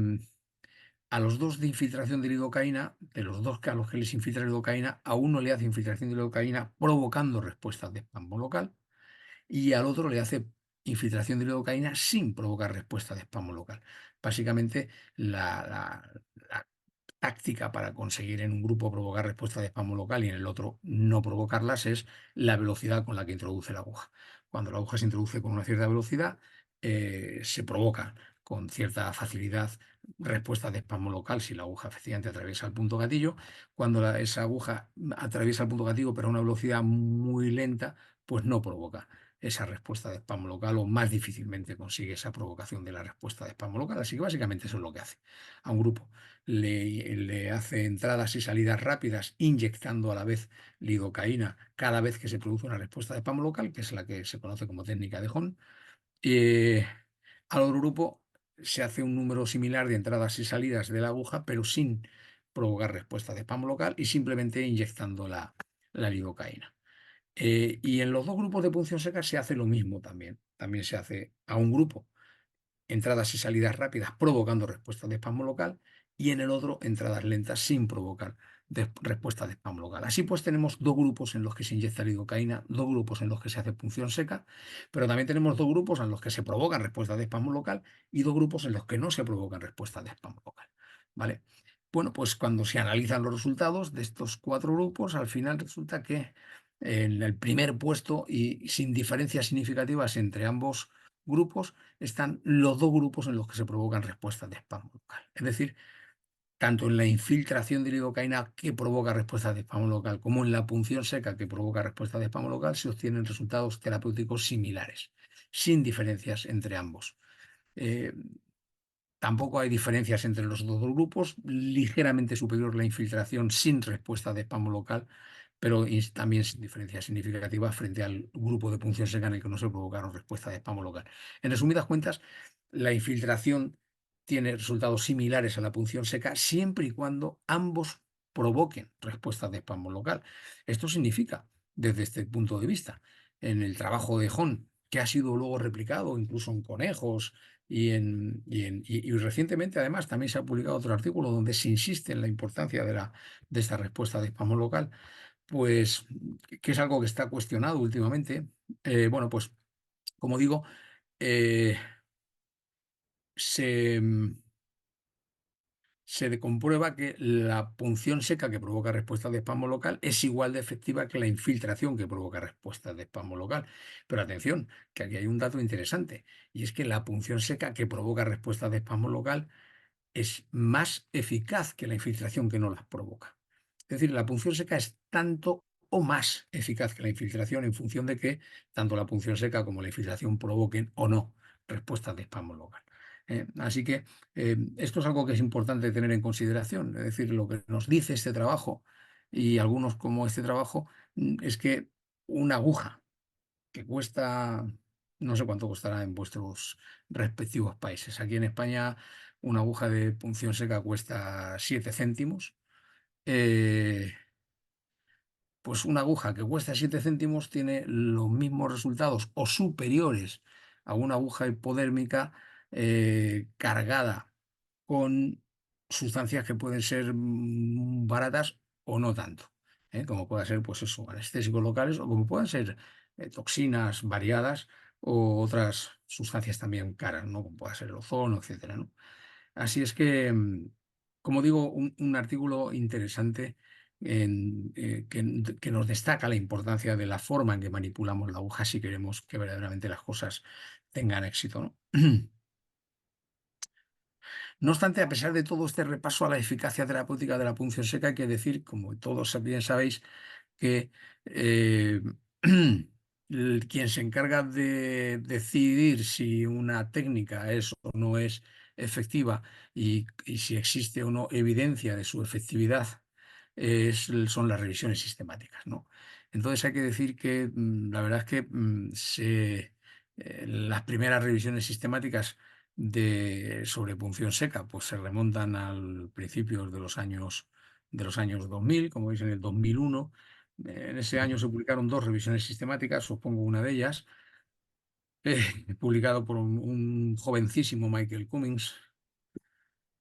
a los dos de infiltración de lidocaína, de los dos a los que les infiltra lidocaína, a uno le hace infiltración de lidocaína provocando respuestas de espasmo local y al otro le hace infiltración de lidocaína sin provocar respuesta de espasmo local. Básicamente, la táctica para conseguir en un grupo provocar respuesta de espasmo local y en el otro no provocarlas es la velocidad con la que introduce la aguja. Cuando la aguja se introduce con una cierta velocidad, se provoca con cierta facilidad respuesta de espasmo local si la aguja efectivamente atraviesa el punto gatillo. Cuando esa aguja atraviesa el punto gatillo pero a una velocidad muy lenta, pues no provoca esa respuesta de espasmo local o más difícilmente consigue esa provocación de la respuesta de espasmo local. Así que básicamente eso es lo que hace a un grupo. Le hace entradas y salidas rápidas inyectando a la vez lidocaína cada vez que se produce una respuesta de espasmo local, que es la que se conoce como técnica de Hahn. Eh, Al otro grupo se hace un número similar de entradas y salidas de la aguja, pero sin provocar respuesta de espasmo local y simplemente inyectando la lidocaína. Y en los 2 grupos de punción seca se hace lo mismo también. También se hace a un grupo entradas y salidas rápidas provocando respuestas de espasmo local y en el otro entradas lentas sin provocar respuesta de espasmo local. Así pues tenemos 2 grupos en los que se inyecta lidocaína, 2 grupos en los que se hace punción seca, pero también tenemos 2 grupos en los que se provocan respuestas de espasmo local y 2 grupos en los que no se provocan respuestas de espasmo local. ¿Vale? Bueno, pues cuando se analizan los resultados de estos 4 grupos, al final resulta que en el primer puesto y sin diferencias significativas entre ambos grupos están los 2 grupos en los que se provocan respuestas de espasmo local. Es decir, tanto en la infiltración de lidocaína que provoca respuestas de espasmo local como en la punción seca que provoca respuestas de espasmo local se obtienen resultados terapéuticos similares, sin diferencias entre ambos. Eh, Tampoco hay diferencias entre los 2 grupos, ligeramente superior la infiltración sin respuesta de espasmo local, pero también sin diferencias significativas frente al grupo de punción seca en el que no se provocaron respuesta de espasmo local. En resumidas cuentas, la infiltración tiene resultados similares a la punción seca siempre y cuando ambos provoquen respuestas de espasmo local. Esto significa, desde este punto de vista, en el trabajo de Hahn, que ha sido luego replicado incluso en conejos y recientemente, además, también se ha publicado otro artículo donde se insiste en la importancia de esta respuesta de espasmo local, pues que es algo que está cuestionado últimamente. Bueno, pues como digo, eh, se, se comprueba que la punción seca que provoca respuesta de espasmo local es igual de efectiva que la infiltración que provoca respuesta de espasmo local. Pero atención, que aquí hay un dato interesante, y es que la punción seca que provoca respuesta de espasmo local es más eficaz que la infiltración que no las provoca. Es decir, la punción seca es tanto o más eficaz que la infiltración en función de que tanto la punción seca como la infiltración provoquen o no respuestas de espasmo local. Así que esto es algo que es importante tener en consideración. Es decir, lo que nos dice este trabajo y algunos como este trabajo es que una aguja que cuesta, no sé cuánto costará en vuestros respectivos países. Aquí en España una aguja de punción seca cuesta 7 céntimos. Eh, pues una aguja que cuesta 7 céntimos tiene los mismos resultados o superiores a una aguja hipodérmica cargada con sustancias que pueden ser baratas o no tanto, como puede ser pues eso, anestésicos locales o como pueden ser toxinas variadas o otras sustancias también caras, ¿no? Como puede ser el ozono, etcétera, ¿no? Así es que, como digo, un artículo interesante que nos destaca la importancia de la forma en que manipulamos la aguja si queremos que verdaderamente las cosas tengan éxito, ¿no? No obstante, a pesar de todo este repaso a la eficacia terapéutica de la punción seca, hay que decir, como todos bien sabéis, que eh, quien se encarga de decidir si una técnica es o no es efectiva y si existe o no evidencia de su efectividad son las revisiones sistemáticas, ¿no? Entonces hay que decir que la verdad es que las primeras revisiones sistemáticas sobre punción seca pues se remontan al principios de los años 2000, como veis en el 2001. En ese año se publicaron dos revisiones sistemáticas, supongo una de ellas, publicado por un jovencísimo Michael Cummings.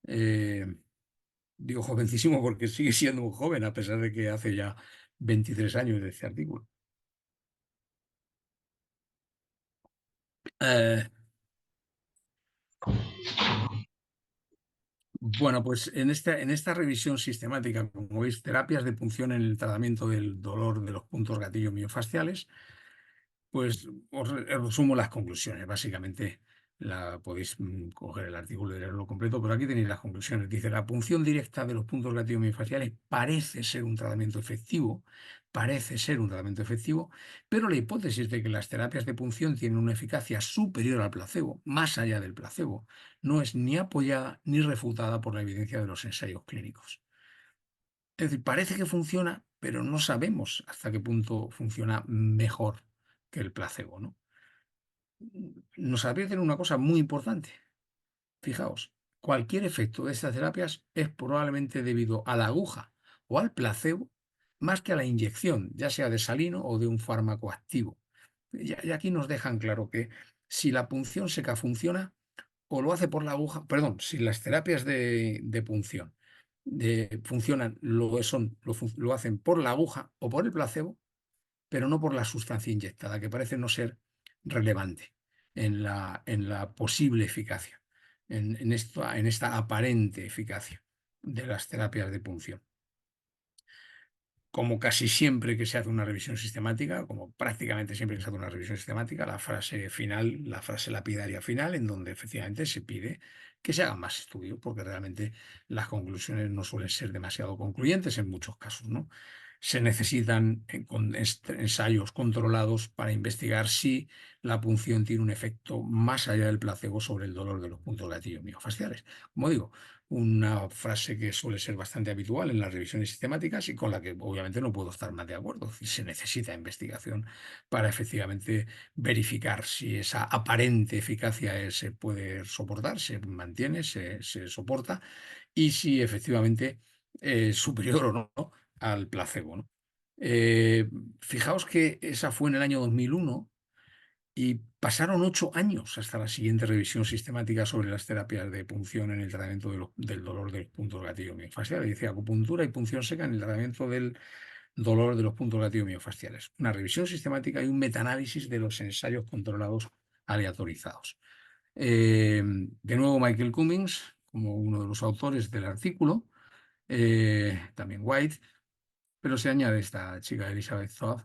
Eh, Digo jovencísimo porque sigue siendo un joven, a pesar de que hace ya 23 años de este artículo. Eh, bueno, pues en esta revisión sistemática, como veis, terapias de punción en el tratamiento del dolor de los puntos gatillo miofasciales. Pues os resumo las conclusiones. Básicamente podéis coger el artículo y leerlo completo, pero aquí tenéis las conclusiones. Dice, la punción directa de los puntos gatillo miofasciales parece ser un tratamiento efectivo, pero la hipótesis de que las terapias de punción tienen una eficacia superior al placebo, más allá del placebo, no es ni apoyada ni refutada por la evidencia de los ensayos clínicos. Es decir, parece que funciona, pero no sabemos hasta qué punto funciona mejor que el placebo, ¿no? Nos advierten una cosa muy importante. Fijaos, cualquier efecto de estas terapias es probablemente debido a la aguja o al placebo más que a la inyección, ya sea de salino o de un fármaco activo. Y aquí nos dejan claro que si la punción seca funciona, o lo hace por la aguja, perdón, si las terapias de punción funcionan, lo hacen por la aguja o por el placebo, pero no por la sustancia inyectada, que parece no ser relevante en la posible eficacia, en esta aparente eficacia de las terapias de punción. Como casi siempre que se hace una revisión sistemática, como prácticamente siempre que se hace una revisión sistemática, la frase final, la frase lapidaria final, en donde efectivamente se pide que se hagan más estudios, porque realmente las conclusiones no suelen ser demasiado concluyentes en muchos casos, ¿no? Se necesitan ensayos controlados para investigar si la punción tiene un efecto más allá del placebo sobre el dolor de los puntos gatillo miofasciales. Como digo, una frase que suele ser bastante habitual en las revisiones sistemáticas y con la que obviamente no puedo estar más de acuerdo. Es decir, se necesita investigación para efectivamente verificar si esa aparente eficacia se puede soportar, se mantiene, se soporta y si efectivamente es superior o no al placebo, ¿no? Eh, Fijaos que esa fue en el año 2001 y pasaron 8 años hasta la siguiente revisión sistemática sobre las terapias de punción en el tratamiento del dolor de los puntos gatillo miofasciales. Dice acupuntura y punción seca en el tratamiento del dolor de los puntos gatillo miofasciales. Una revisión sistemática y un metaanálisis de los ensayos controlados aleatorizados. De nuevo, Michael Cummings, como uno de los autores del artículo, también White, pero se añade esta chica Elizabeth Zoff.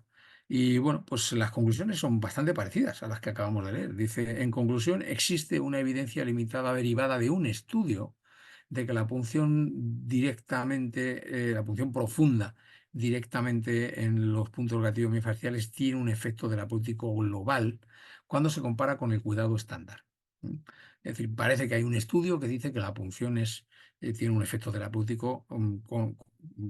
Y bueno, pues las conclusiones son bastante parecidas a las que acabamos de leer. Dice, en conclusión, existe una evidencia limitada derivada de un estudio de que la punción profunda directamente en los puntos gatillo miofasciales tiene un efecto terapéutico global cuando se compara con el cuidado estándar. ¿Mm? Es decir, parece que hay un estudio que dice que la punción tiene un efecto terapéutico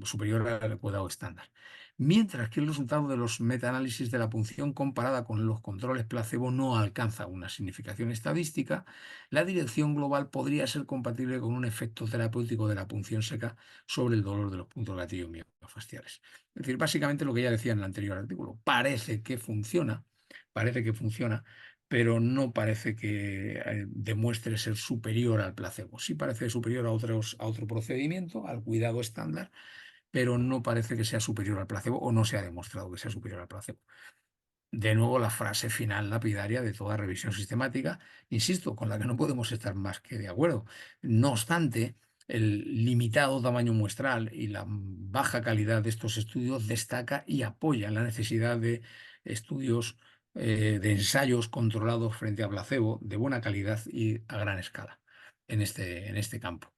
superior al cuidado estándar. Mientras que el resultado de los metaanálisis de la punción comparada con los controles placebo no alcanza una significación estadística, la dirección global podría ser compatible con un efecto terapéutico de la punción seca sobre el dolor de los puntos gatillo miofasciales. Es decir, básicamente lo que ya decía en el anterior artículo, parece que funciona, pero no parece que demuestre ser superior al placebo. Sí parece superior a otro procedimiento, al cuidado estándar, pero no parece que sea superior al placebo o no se ha demostrado que sea superior al placebo. De nuevo, la frase final lapidaria de toda revisión sistemática, insisto, con la que no podemos estar más que de acuerdo. No obstante, el limitado tamaño muestral y la baja calidad de estos estudios destaca y apoya la necesidad de estudios, de ensayos controlados frente a placebo de buena calidad y a gran escala en este campo.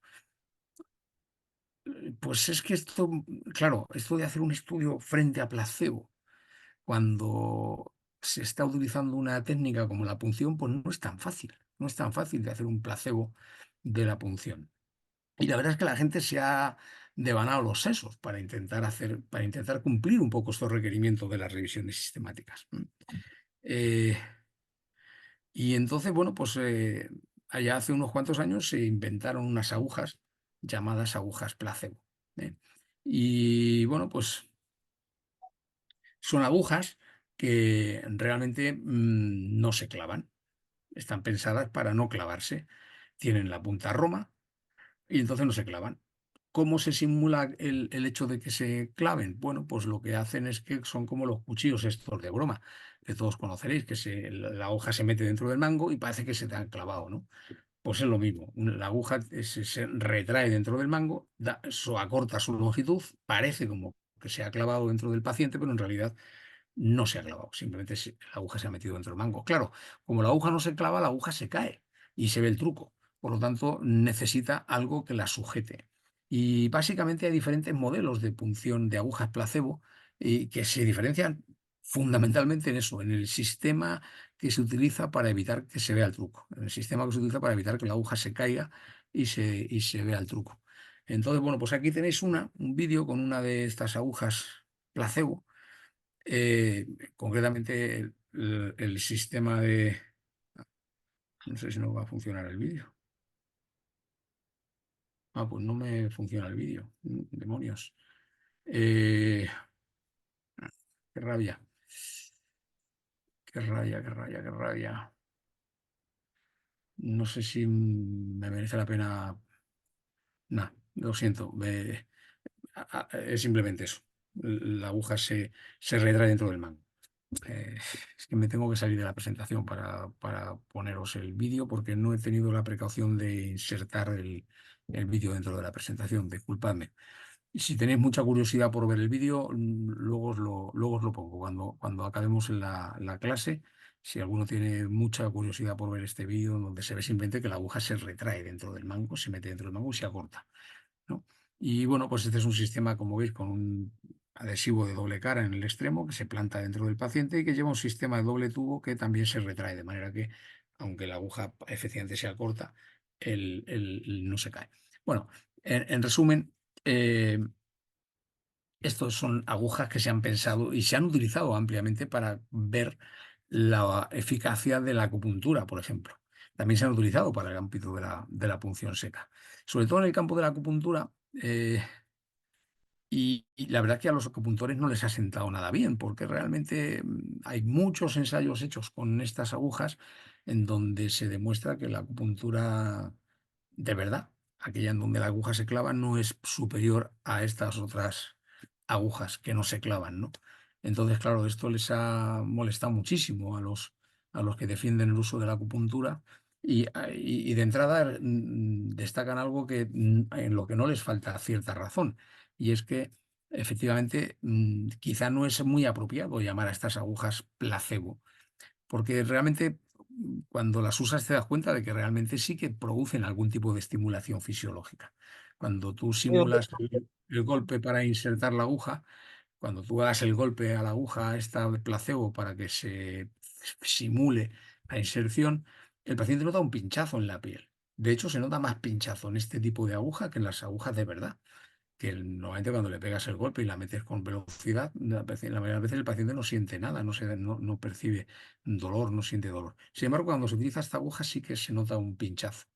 Pues es que esto, claro, esto de hacer un estudio frente a placebo, cuando se está utilizando una técnica como la punción, pues no es tan fácil. No es tan fácil de hacer un placebo de la punción. Y la verdad es que la gente se ha devanado los sesos para intentar cumplir un poco estos requerimientos de las revisiones sistemáticas. Eh, y entonces, bueno, pues allá hace unos cuantos años se inventaron unas agujas llamadas agujas placebo. ¿Eh? Y bueno, pues son agujas que realmente no se clavan. Están pensadas para no clavarse. Tienen la punta roma y entonces no se clavan. ¿Cómo se simula el hecho de que se claven? Bueno, pues lo que hacen es que son como los cuchillos estos de broma, que todos conoceréis, que la hoja se mete dentro del mango y parece que se te han clavado, ¿no? Pues es lo mismo. La aguja se retrae dentro del mango, acorta su longitud, parece como que se ha clavado dentro del paciente, pero en realidad no se ha clavado, simplemente la aguja se ha metido dentro del mango. Claro, como la aguja no se clava, la aguja se cae y se ve el truco. Por lo tanto, necesita algo que la sujete. Y básicamente hay diferentes modelos de punción de agujas placebo y que se diferencian fundamentalmente en eso, en el sistema que se utiliza para evitar que se vea el truco, en el sistema que se utiliza para evitar que la aguja se caiga y se vea el truco. Entonces, bueno, pues aquí tenéis un vídeo con una de estas agujas placebo, eh, concretamente el sistema de... No sé si no va a funcionar el vídeo. Ah, pues no me funciona el vídeo. Demonios. Eh, qué rabia. Qué rabia, qué rabia, qué rabia. No sé si me merece la pena. Nada, lo siento. Es simplemente eso. La aguja se retrae dentro del mango. Eh, es que me tengo que salir de la presentación para poneros el vídeo porque no he tenido la precaución de insertar el vídeo dentro de la presentación. Disculpadme. Y si tenéis mucha curiosidad por ver el vídeo, luego os lo pongo. Cuando acabemos la clase, si alguno tiene mucha curiosidad por ver este vídeo, donde se ve simplemente que la aguja se retrae dentro del mango, se mete dentro del mango y se acorta, ¿no? Y bueno, pues este es un sistema, como veis, con un adhesivo de doble cara en el extremo que se planta dentro del paciente y que lleva un sistema de doble tubo que también se retrae, de manera que, aunque la aguja efectivamente sea corta, no se cae. Bueno, en resumen, eh, estos son agujas que se han pensado y se han utilizado ampliamente para ver la eficacia de la acupuntura, por ejemplo. También se han utilizado para el ámbito de la punción seca. Sobre todo en el campo de la acupuntura, y la verdad que a los acupuntores no les ha sentado nada bien, porque realmente hay muchos ensayos hechos con estas agujas en donde se demuestra que la acupuntura de verdad, aquella en donde la aguja se clava, no es superior a estas otras agujas que no se clavan, ¿no? Entonces, claro, esto les ha molestado muchísimo a los que defienden el uso de la acupuntura y de entrada destacan algo en lo que no les falta cierta razón, y es que efectivamente quizá no es muy apropiado llamar a estas agujas placebo, porque realmente cuando las usas te das cuenta de que realmente sí que producen algún tipo de estimulación fisiológica. Cuando tú simulas el golpe para insertar la aguja, cuando tú hagas el golpe a la aguja esta de placebo para que se simule la inserción, el paciente nota un pinchazo en la piel. De hecho, se nota más pinchazo en este tipo de aguja que en las agujas de verdad, que normalmente cuando le pegas el golpe y la metes con velocidad, la mayoría de las veces el paciente no siente nada, no percibe dolor, no siente dolor. Sin embargo, cuando se utiliza esta aguja sí que se nota un pinchazo.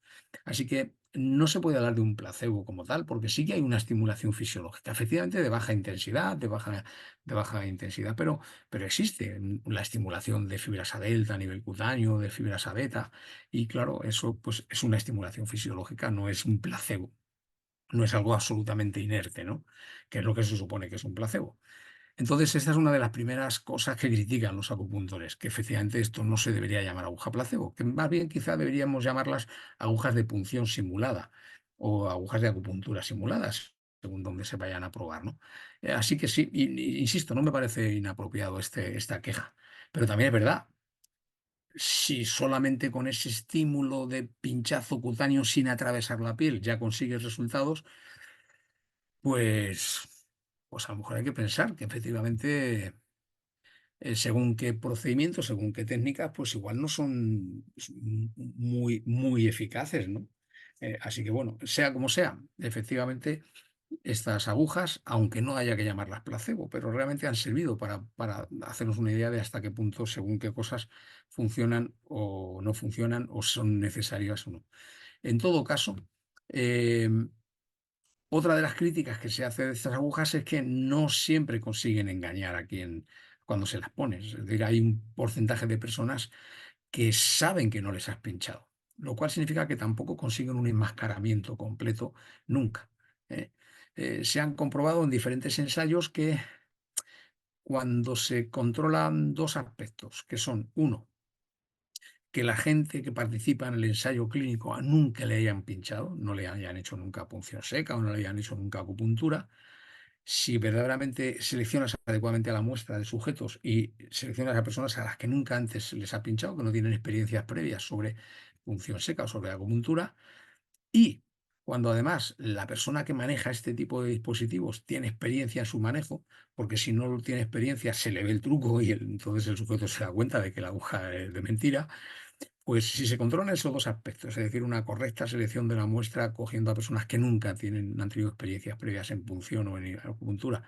Así que no se puede hablar de un placebo como tal, porque sí que hay una estimulación fisiológica, efectivamente de baja intensidad, de baja intensidad, pero existe la estimulación de fibras A delta a nivel cutáneo, de fibras A beta, y claro, eso pues es una estimulación fisiológica, no es un placebo. No es algo absolutamente inerte, ¿no? Que es lo que se supone que es un placebo. Entonces, esta es una de las primeras cosas que critican los acupuntores, que efectivamente esto no se debería llamar aguja placebo, que más bien quizá deberíamos llamarlas agujas de punción simulada o agujas de acupuntura simuladas, según donde se vayan a probar, ¿no? Así que sí, insisto, no me parece inapropiado esta queja. Pero también es verdad, si solamente con ese estímulo de pinchazo cutáneo sin atravesar la piel ya consigues resultados, Pues, pues a lo mejor hay que pensar que efectivamente, según qué procedimientos, según qué técnicas, pues igual no son muy, muy eficaces, ¿no? Así que bueno, sea como sea, efectivamente, estas agujas, aunque no haya que llamarlas placebo, pero realmente han servido para hacernos una idea de hasta qué punto, según qué cosas funcionan o no funcionan o son necesarias o no. En todo caso, eh, otra de las críticas que se hace de estas agujas es que no siempre consiguen engañar a quien cuando se las pones. Es decir, hay un porcentaje de personas que saben que no les has pinchado, lo cual significa que tampoco consiguen un enmascaramiento completo nunca. ¿Eh? Se han comprobado en diferentes ensayos que cuando se controlan dos aspectos, que son, uno, que la gente que participa en el ensayo clínico nunca le hayan pinchado, no le hayan hecho nunca punción seca o no le hayan hecho nunca acupuntura. Si verdaderamente seleccionas adecuadamente a la muestra de sujetos y seleccionas a personas a las que nunca antes les ha pinchado, que no tienen experiencias previas sobre punción seca o sobre acupuntura, y cuando además la persona que maneja este tipo de dispositivos tiene experiencia en su manejo, porque si no tiene experiencia se le ve el truco y entonces el sujeto se da cuenta de que la aguja es de mentira, pues si se controlan esos dos aspectos, es decir, una correcta selección de la muestra cogiendo a personas que nunca han tenido experiencias previas en punción o en acupuntura,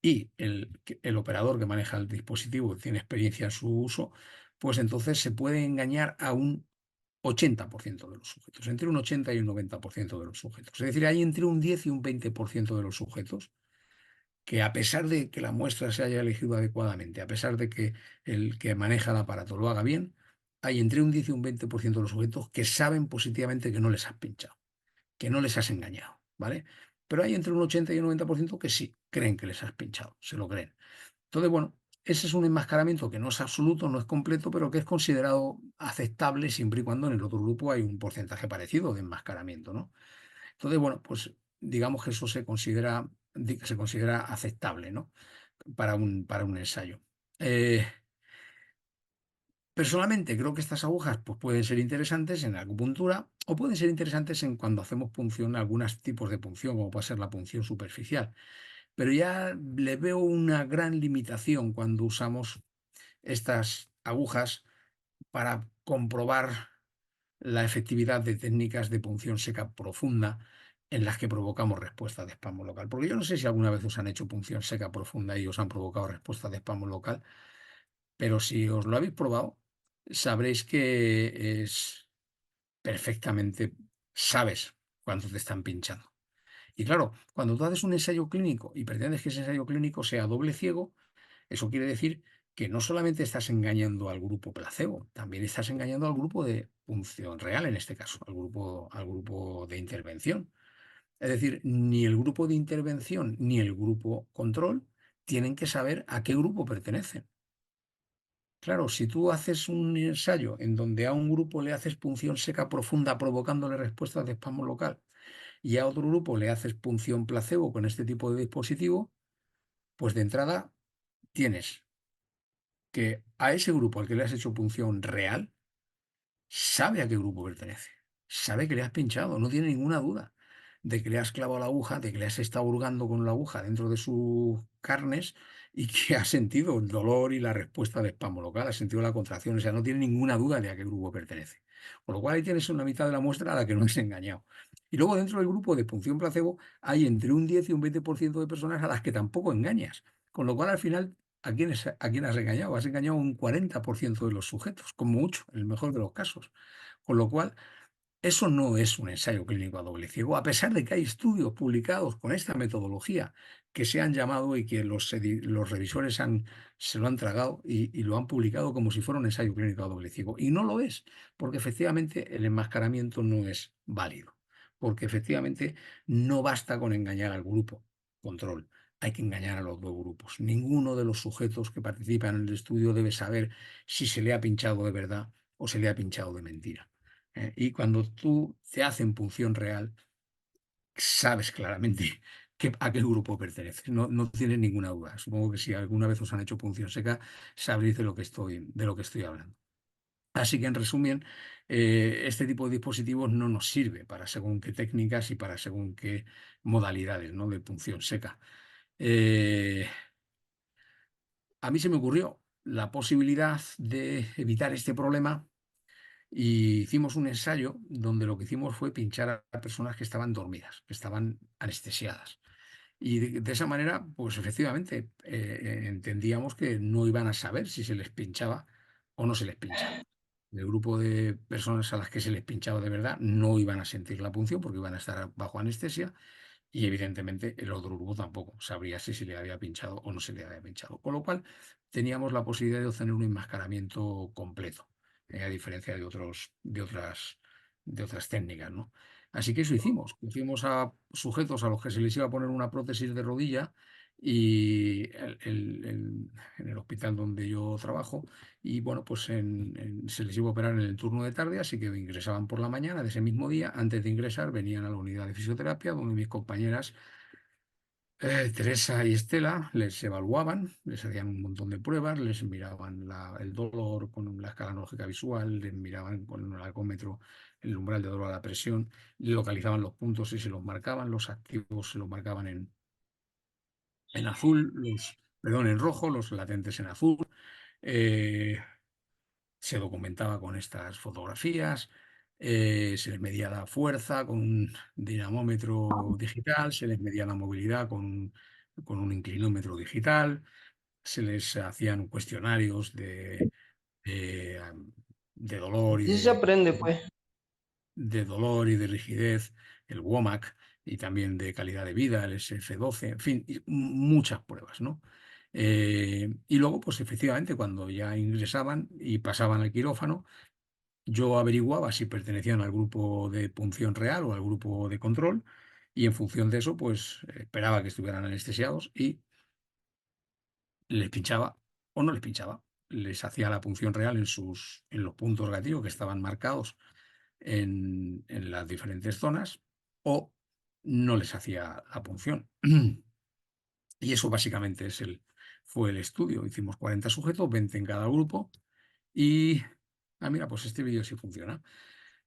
y el operador que maneja el dispositivo tiene experiencia en su uso, pues entonces se puede engañar a un 80% de los sujetos, entre un 80 y un 90% de los sujetos. Es decir, hay entre un 10 y un 20% de los sujetos que, a pesar de que la muestra se haya elegido adecuadamente, a pesar de que el que maneja el aparato lo haga bien, hay entre un 10 y un 20% de los sujetos que saben positivamente que no les has pinchado, que no les has engañado, ¿vale? Pero hay entre un 80 y un 90% que sí, creen que les has pinchado, se lo creen. Entonces, bueno, ese es un enmascaramiento que no es absoluto, no es completo, pero que es considerado aceptable siempre y cuando en el otro grupo hay un porcentaje parecido de enmascaramiento, ¿no? Entonces, bueno, pues digamos que eso se considera aceptable, ¿no? Para un ensayo. Eh, Personalmente creo que estas agujas pues, pueden ser interesantes en la acupuntura o pueden ser interesantes en cuando hacemos punción, algunos tipos de punción, como puede ser la punción superficial. Pero ya le veo una gran limitación cuando usamos estas agujas para comprobar la efectividad de técnicas de punción seca profunda en las que provocamos respuesta de espasmo local. Porque yo no sé si alguna vez os han hecho punción seca profunda y os han provocado respuesta de espasmo local, pero si os lo habéis probado, sabréis que es perfectamente, sabes cuándo te están pinchando. Y claro, cuando tú haces un ensayo clínico y pretendes que ese ensayo clínico sea doble ciego, eso quiere decir que no solamente estás engañando al grupo placebo, también estás engañando al grupo de punción real, en este caso, al grupo de intervención. Es decir, ni el grupo de intervención ni el grupo control tienen que saber a qué grupo pertenecen. Claro, si tú haces un ensayo en donde a un grupo le haces punción seca profunda provocándole respuestas de espasmo local y a otro grupo le haces punción placebo con este tipo de dispositivo, pues de entrada tienes que a ese grupo al que le has hecho punción real, sabe a qué grupo pertenece, sabe que le has pinchado, no tiene ninguna duda de que le has clavado la aguja, de que le has estado hurgando con la aguja dentro de sus carnes y que ha sentido el dolor y la respuesta de espasmo local, ha sentido la contracción, o sea, no tiene ninguna duda de a qué grupo pertenece. Con lo cual ahí tienes una mitad de la muestra a la que no has engañado. Y luego dentro del grupo de punción placebo hay entre un 10 y un 20% de personas a las que tampoco engañas. Con lo cual al final, ¿a quién has engañado? Has engañado a un 40% de los sujetos, como mucho, en el mejor de los casos. Con lo cual, eso no es un ensayo clínico a doble ciego, a pesar de que hay estudios publicados con esta metodología que se han llamado y que los revisores se lo han tragado y lo han publicado como si fuera un ensayo clínico a doble ciego. Y no lo es, porque efectivamente el enmascaramiento no es válido, porque efectivamente no basta con engañar al grupo control, hay que engañar a los dos grupos. Ninguno de los sujetos que participan en el estudio debe saber si se le ha pinchado de verdad o se le ha pinchado de mentira. Y cuando tú te hacen punción real, sabes claramente a qué grupo perteneces. No, no tienes ninguna duda. Supongo que si alguna vez os han hecho punción seca, sabréis de lo que estoy hablando. Así que, en resumen, este tipo de dispositivos no nos sirve para según qué técnicas y para según qué modalidades, ¿no?, de punción seca. Eh, a mí se me ocurrió la posibilidad de evitar este problema y hicimos un ensayo donde lo que hicimos fue pinchar a personas que estaban dormidas, que estaban anestesiadas. Y de esa manera, pues efectivamente, entendíamos que no iban a saber si se les pinchaba o no se les pinchaba. El grupo de personas a las que se les pinchaba de verdad no iban a sentir la punción porque iban a estar bajo anestesia, y evidentemente el otro grupo tampoco sabría si se le había pinchado o no se le había pinchado. Con lo cual teníamos la posibilidad de obtener un enmascaramiento completo, a diferencia de otras técnicas, ¿no? Así que eso hicimos. Pusimos a sujetos a los que se les iba a poner una prótesis de rodilla y en el hospital donde yo trabajo, y bueno, pues se les iba a operar en el turno de tarde, así que ingresaban por la mañana de ese mismo día. Antes de ingresar venían a la unidad de fisioterapia, donde mis compañeras Teresa y Estela les evaluaban, les hacían un montón de pruebas, les miraban el dolor con la escala analógica visual, les miraban con el alcómetro el umbral de dolor a la presión, localizaban los puntos y se los marcaban, los activos se los marcaban en azul, perdón, en rojo, los latentes en azul. eh, Se documentaba con estas fotografías, se les medía la fuerza con un dinamómetro digital, se les medía la movilidad con un inclinómetro digital, se les hacían cuestionarios de dolor y Sí se aprende, pues. de rigidez, el WOMAC, y también de calidad de vida, el SF-12, en fin, y muchas pruebas, ¿no? Y luego, pues efectivamente, cuando ya ingresaban y pasaban al quirófano, yo averiguaba si pertenecían al grupo de punción real o al grupo de control, y en función de eso, pues esperaba que estuvieran anestesiados y les pinchaba o no les pinchaba. Les hacía la punción real en los puntos gatillo que estaban marcados en las diferentes zonas, o no les hacía la punción. Y eso básicamente fue el estudio. Hicimos 40 sujetos, 20 en cada grupo, y, mira, pues este vídeo sí funciona.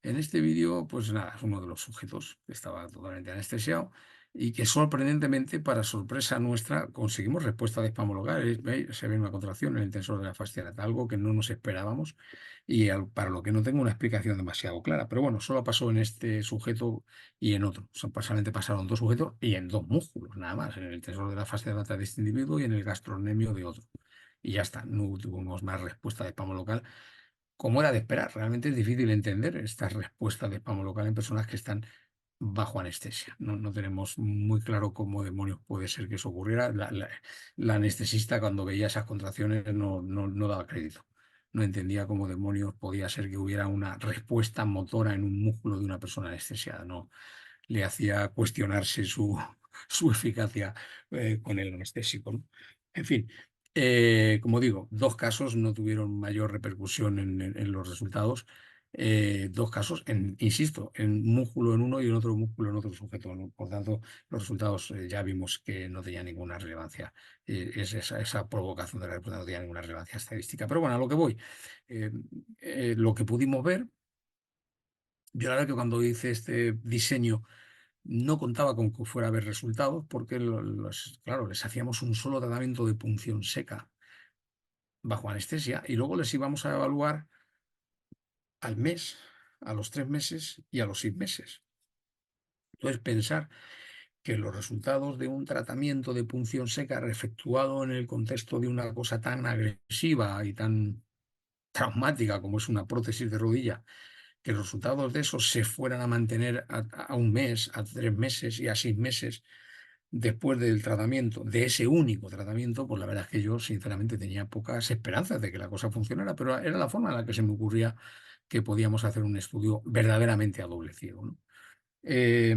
En este vídeo, pues nada, es uno de los sujetos que estaba totalmente anestesiado y que, sorprendentemente, para sorpresa nuestra, conseguimos respuesta de espasmo local. Se ve una contracción en el tensor de la fascia lata, algo que no nos esperábamos y para lo que no tengo una explicación demasiado clara. Pero bueno, solo pasó en este sujeto y en otro. Solamente pasaron dos sujetos y en dos músculos, nada más, en el tensor de la fascia lata de este individuo y en el gastrocnemio de otro. Y ya está, no tuvimos más respuesta de espasmo local, como era de esperar. Realmente es difícil entender estas respuestas de espasmo local en personas que están bajo anestesia. No tenemos muy claro cómo demonios puede ser que eso ocurriera. La anestesista, cuando veía esas contracciones, no daba crédito. No entendía cómo demonios podía ser que hubiera una respuesta motora en un músculo de una persona anestesiada. No le hacía cuestionarse su eficacia con el anestésico, ¿no? En fin, como digo, dos casos no tuvieron mayor repercusión en los resultados. Dos casos, insisto, en músculo en uno y en otro músculo en otro sujeto, ¿no? Por tanto, los resultados ya vimos que no tenían ninguna relevancia. Esa provocación de la respuesta no tenía ninguna relevancia estadística. Pero bueno, a lo que voy, eh, lo que pudimos ver, yo la verdad que cuando hice este diseño no contaba con que fuera a haber resultados, porque claro, les hacíamos un solo tratamiento de punción seca bajo anestesia y luego les íbamos a evaluar al mes, a los 3 meses y a los 6 meses. Entonces, pensar que los resultados de un tratamiento de punción seca efectuado en el contexto de una cosa tan agresiva y tan traumática como es una prótesis de rodilla, que los resultados de eso se fueran a mantener a un mes, a 3 meses y a 6 meses después del tratamiento, de ese único tratamiento, pues la verdad es que yo sinceramente tenía pocas esperanzas de que la cosa funcionara, pero era la forma en la que se me ocurría que podíamos hacer un estudio verdaderamente a doble ciego, ¿no? Eh,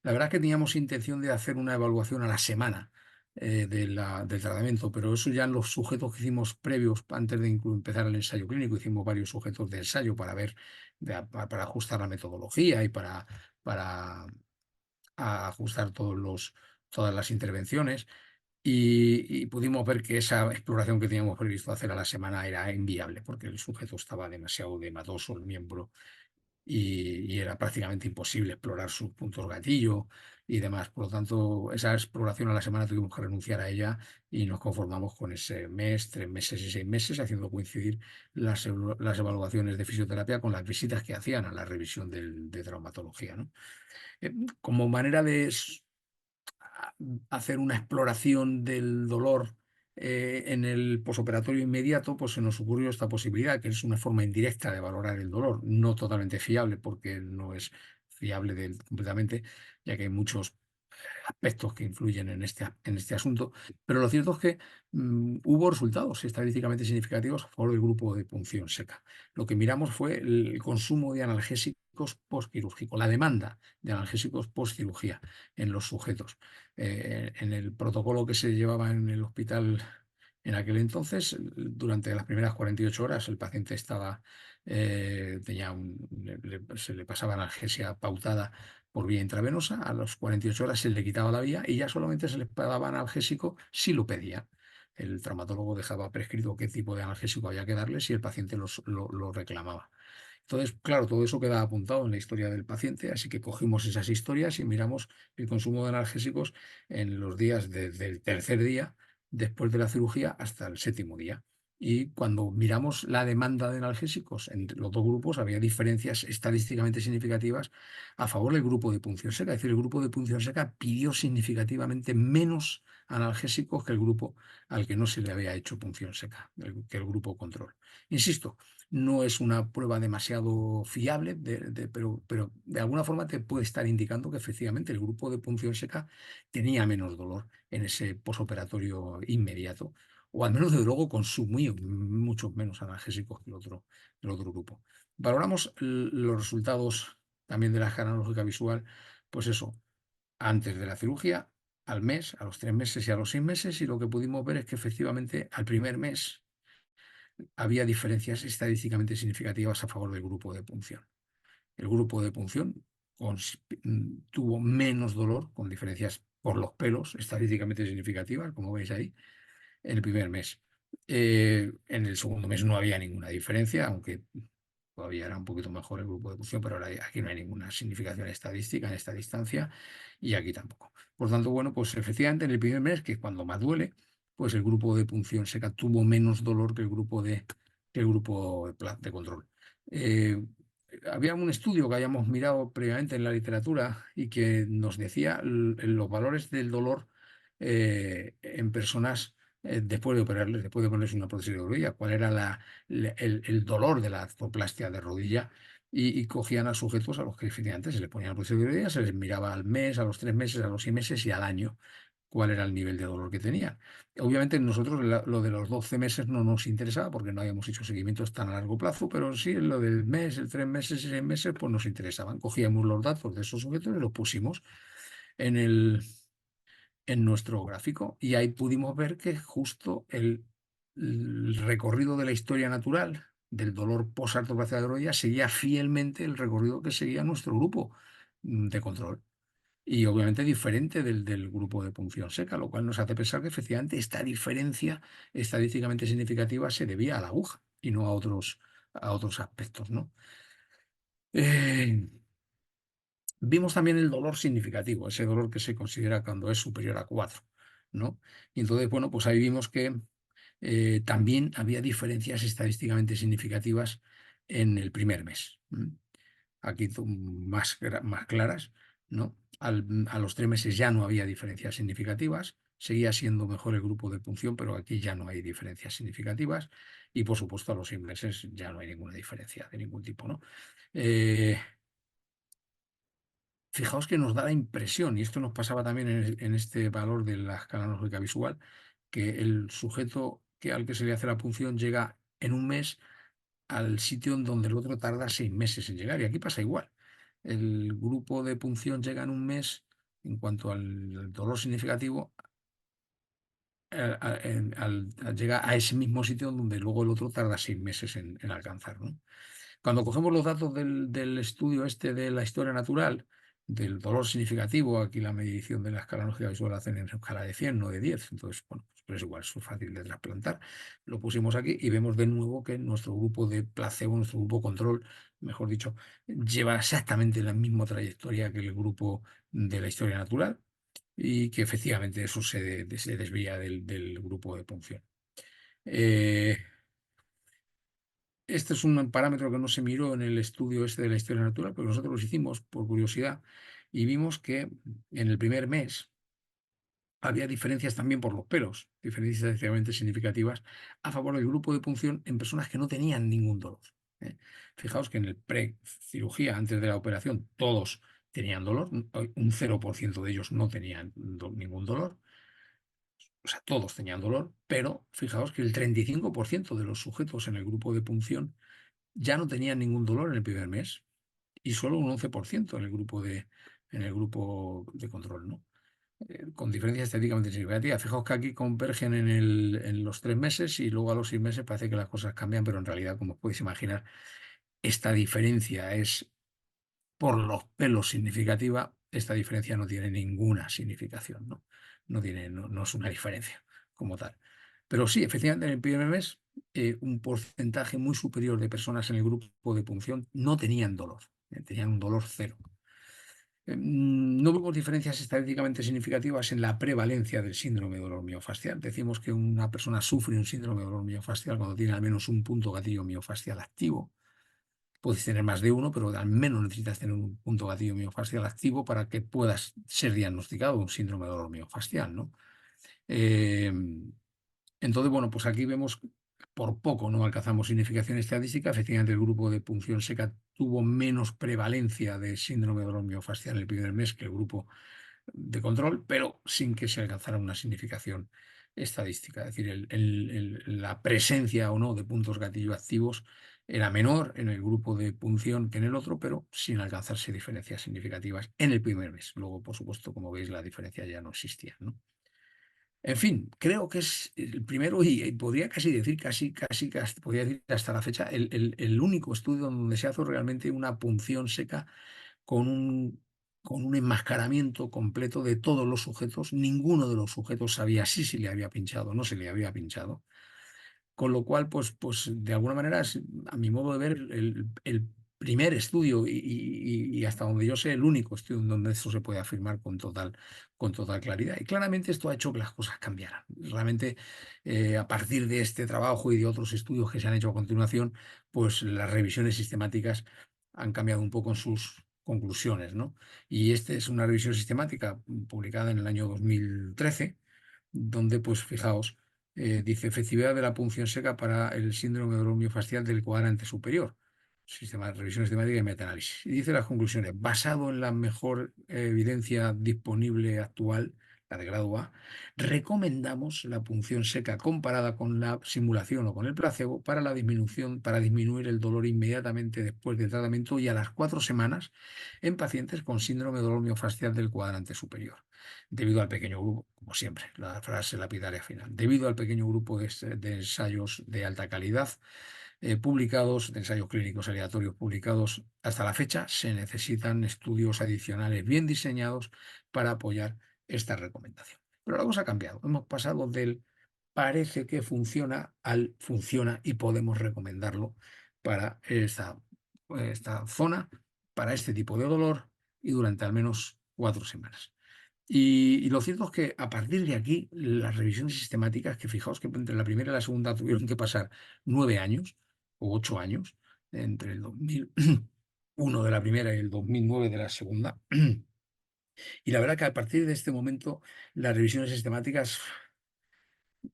la verdad es que teníamos intención de hacer una evaluación a la semana del tratamiento, pero eso ya en los sujetos que hicimos previos, antes de empezar el ensayo clínico, hicimos varios sujetos de ensayo para ver, para ajustar la metodología y para ajustar todas las intervenciones. y pudimos ver que esa exploración que teníamos previsto hacer a la semana era inviable, porque el sujeto estaba demasiado dematoso, el miembro, y era prácticamente imposible explorar sus puntos gatillo y demás. Por lo tanto, esa exploración a la semana tuvimos que renunciar a ella y nos conformamos con ese mes, 3 meses y 6 meses, haciendo coincidir las evaluaciones de fisioterapia con las visitas que hacían a la revisión de traumatología, ¿no? Como manera de a- hacer una exploración del dolor en el posoperatorio inmediato, pues se nos ocurrió esta posibilidad, que es una forma indirecta de valorar el dolor, no totalmente fiable, porque no es fiable completamente, ya que hay muchos aspectos que influyen en este asunto, pero lo cierto es que hubo resultados estadísticamente significativos a favor del grupo de punción seca. Lo que miramos fue el consumo de analgésicos postquirúrgico, la demanda de analgésicos postcirugía en los sujetos. En el protocolo que se llevaba en el hospital en aquel entonces, durante las primeras 48 horas, el paciente se le pasaba analgesia pautada por vía intravenosa. A las 48 horas se le quitaba la vía y ya solamente se le daba analgésico si lo pedía. El traumatólogo dejaba prescrito qué tipo de analgésico había que darle si el paciente lo reclamaba. Entonces, claro, todo eso queda apuntado en la historia del paciente, así que cogimos esas historias y miramos el consumo de analgésicos en los días desde el tercer día después de la cirugía hasta el séptimo día. Y cuando miramos la demanda de analgésicos entre los dos grupos, había diferencias estadísticamente significativas a favor del grupo de punción seca. Es decir, el grupo de punción seca pidió significativamente menos analgésicos que el grupo al que no se le había hecho punción seca, que el grupo control. Insisto, no es una prueba demasiado fiable, pero de alguna forma te puede estar indicando que efectivamente el grupo de punción seca tenía menos dolor en ese posoperatorio inmediato, o al menos desde luego consumió muchos menos analgésicos que el otro grupo. Valoramos los resultados también de la escala analógica visual, pues eso, antes de la cirugía, al mes, a los 3 meses y a los 6 meses, y lo que pudimos ver es que efectivamente al primer mes había diferencias estadísticamente significativas a favor del grupo de punción. El grupo de punción tuvo menos dolor, con diferencias por los pelos estadísticamente significativas, como veis ahí, en el primer mes. En el segundo mes no había ninguna diferencia, aunque todavía era un poquito mejor el grupo de punción, pero ahora aquí no hay ninguna significación estadística en esta distancia y aquí tampoco. Por tanto, bueno, pues efectivamente en el primer mes, que es cuando más duele, pues el grupo de punción seca tuvo menos dolor que el grupo de control. Eh, Había un estudio que habíamos mirado previamente en la literatura y que nos decía los valores del dolor en personas después de operarles, después de ponerles una prótesis de rodilla, cuál era el dolor de la artroplastia de rodilla y cogían a sujetos a los que efectivamente se les ponía la prótesis de rodilla, se les miraba al mes, a los 3 meses, a los 6 meses y al año cuál era el nivel de dolor que tenían. Obviamente nosotros lo de los 12 meses no nos interesaba porque no habíamos hecho seguimientos tan a largo plazo, pero sí lo del mes, el 3 meses y 6 meses, pues nos interesaban. Cogíamos los datos de esos sujetos y los pusimos en en nuestro gráfico y ahí pudimos ver que justo el recorrido de la historia natural del dolor posartroplasia de rodilla seguía fielmente el recorrido que seguía nuestro grupo de control. Y obviamente diferente del grupo de punción seca, lo cual nos hace pensar que efectivamente esta diferencia estadísticamente significativa se debía a la aguja y no a otros aspectos, ¿no? Eh, Vimos también el dolor significativo, ese dolor que se considera cuando es superior a 4, ¿no? Y entonces, bueno, pues ahí vimos que también había diferencias estadísticamente significativas en el primer mes. Aquí más claras, ¿no? A los 3 meses ya no había diferencias significativas, seguía siendo mejor el grupo de punción, pero aquí ya no hay diferencias significativas y por supuesto a los 6 meses ya no hay ninguna diferencia de ningún tipo, ¿no? Eh, Fijaos que nos da la impresión, y esto nos pasaba también en este valor de la escala analógica visual, que el sujeto al que se le hace la punción llega en un mes al sitio en donde el otro tarda 6 meses en llegar. Y aquí pasa igual. El grupo de punción llega en un mes en cuanto al dolor significativo, llega a ese mismo sitio donde luego el otro tarda 6 meses en alcanzar, ¿no? Cuando cogemos los datos del estudio este de la historia natural, del dolor significativo. Aquí la medición de la escala lógica visual la hacen en escala de 100, no de 10. Entonces, bueno, pues, pero es igual, es fácil de trasplantar. Lo pusimos aquí y vemos de nuevo que nuestro grupo de placebo, nuestro grupo control, mejor dicho, lleva exactamente la misma trayectoria que el grupo de la historia natural y que efectivamente eso se desvía del grupo de punción. Eh, este es un parámetro que no se miró en el estudio este de la historia natural, pero nosotros lo hicimos por curiosidad y vimos que en el primer mes había diferencias también por los pelos, diferencias estadísticamente significativas a favor del grupo de punción en personas que no tenían ningún dolor. ¿Eh? Fijaos que en el pre-cirugía, antes de la operación, todos tenían dolor, un 0% de ellos no tenían ningún dolor, o sea, todos tenían dolor, pero fijaos que el 35% de los sujetos en el grupo de punción ya no tenían ningún dolor en el primer mes y solo un 11% en el grupo de control, ¿no? Con diferencias estéticamente significativas. Fijaos que aquí convergen en los 3 meses y luego a los 6 meses parece que las cosas cambian, pero en realidad, como os podéis imaginar, esta diferencia es por los pelos significativa. Esta diferencia no tiene ninguna significación, ¿no? No es una diferencia como tal. Pero sí, efectivamente, en el primer mes, un porcentaje muy superior de personas en el grupo de punción no tenían dolor, tenían un dolor cero. No vemos diferencias estadísticamente significativas en la prevalencia del síndrome de dolor miofascial. Decimos que una persona sufre un síndrome de dolor miofascial cuando tiene al menos un punto gatillo miofascial activo. Puedes tener más de uno, pero al menos necesitas tener un punto gatillo miofascial activo para que puedas ser diagnosticado un síndrome de dolor miofascial, ¿no? Eh, entonces, bueno, pues aquí vemos, por poco no alcanzamos significación estadística. Efectivamente, el grupo de punción seca tuvo menos prevalencia de síndrome de dolor miofascial en el primer mes que el grupo de control, pero sin que se alcanzara una significación estadística. Es decir, la presencia o no de puntos gatillo activos era menor en el grupo de punción que en el otro, pero sin alcanzarse diferencias significativas en el primer mes. Luego, por supuesto, como veis, la diferencia ya no existía, ¿no? En fin, creo que es el primero y podría casi decir, casi podría decir hasta la fecha, el único estudio donde se hace realmente una punción seca con un enmascaramiento completo de todos los sujetos. Ninguno de los sujetos sabía si se le había pinchado o no se le había pinchado. Con lo cual, pues de alguna manera, es, a mi modo de ver, el primer estudio y hasta donde yo sé, el único estudio en donde esto se puede afirmar con total claridad. Y claramente esto ha hecho que las cosas cambiaran. Realmente, a partir de este trabajo y de otros estudios que se han hecho a continuación, pues las revisiones sistemáticas han cambiado un poco en sus conclusiones, ¿no? Y esta es una revisión sistemática publicada en el año 2013, donde, pues fijaos, dice efectividad de la punción seca para el síndrome de dolor miofascial del cuadrante superior. Sistema de revisión sistemática y metaanálisis. Y dice las conclusiones: basado en la mejor evidencia disponible actual, la de grado A, recomendamos la punción seca comparada con la simulación o con el placebo para la disminución, para disminuir el dolor inmediatamente después del tratamiento y a las 4 semanas en pacientes con síndrome de dolor miofascial del cuadrante superior. Debido al pequeño grupo, como siempre, la frase lapidaria final, debido al pequeño grupo de ensayos de alta calidad publicados, de ensayos clínicos aleatorios publicados hasta la fecha, se necesitan estudios adicionales bien diseñados para apoyar esta recomendación. Pero la cosa ha cambiado. Hemos pasado del parece que funciona al funciona y podemos recomendarlo para esta zona, para este tipo de dolor y durante al menos 4 semanas. Y lo cierto es que a partir de aquí, las revisiones sistemáticas, que fijaos que entre la primera y la segunda tuvieron que pasar 9 años o 8 años, entre el 2001 de la primera y el 2009 de la segunda. Y la verdad que a partir de este momento, las revisiones sistemáticas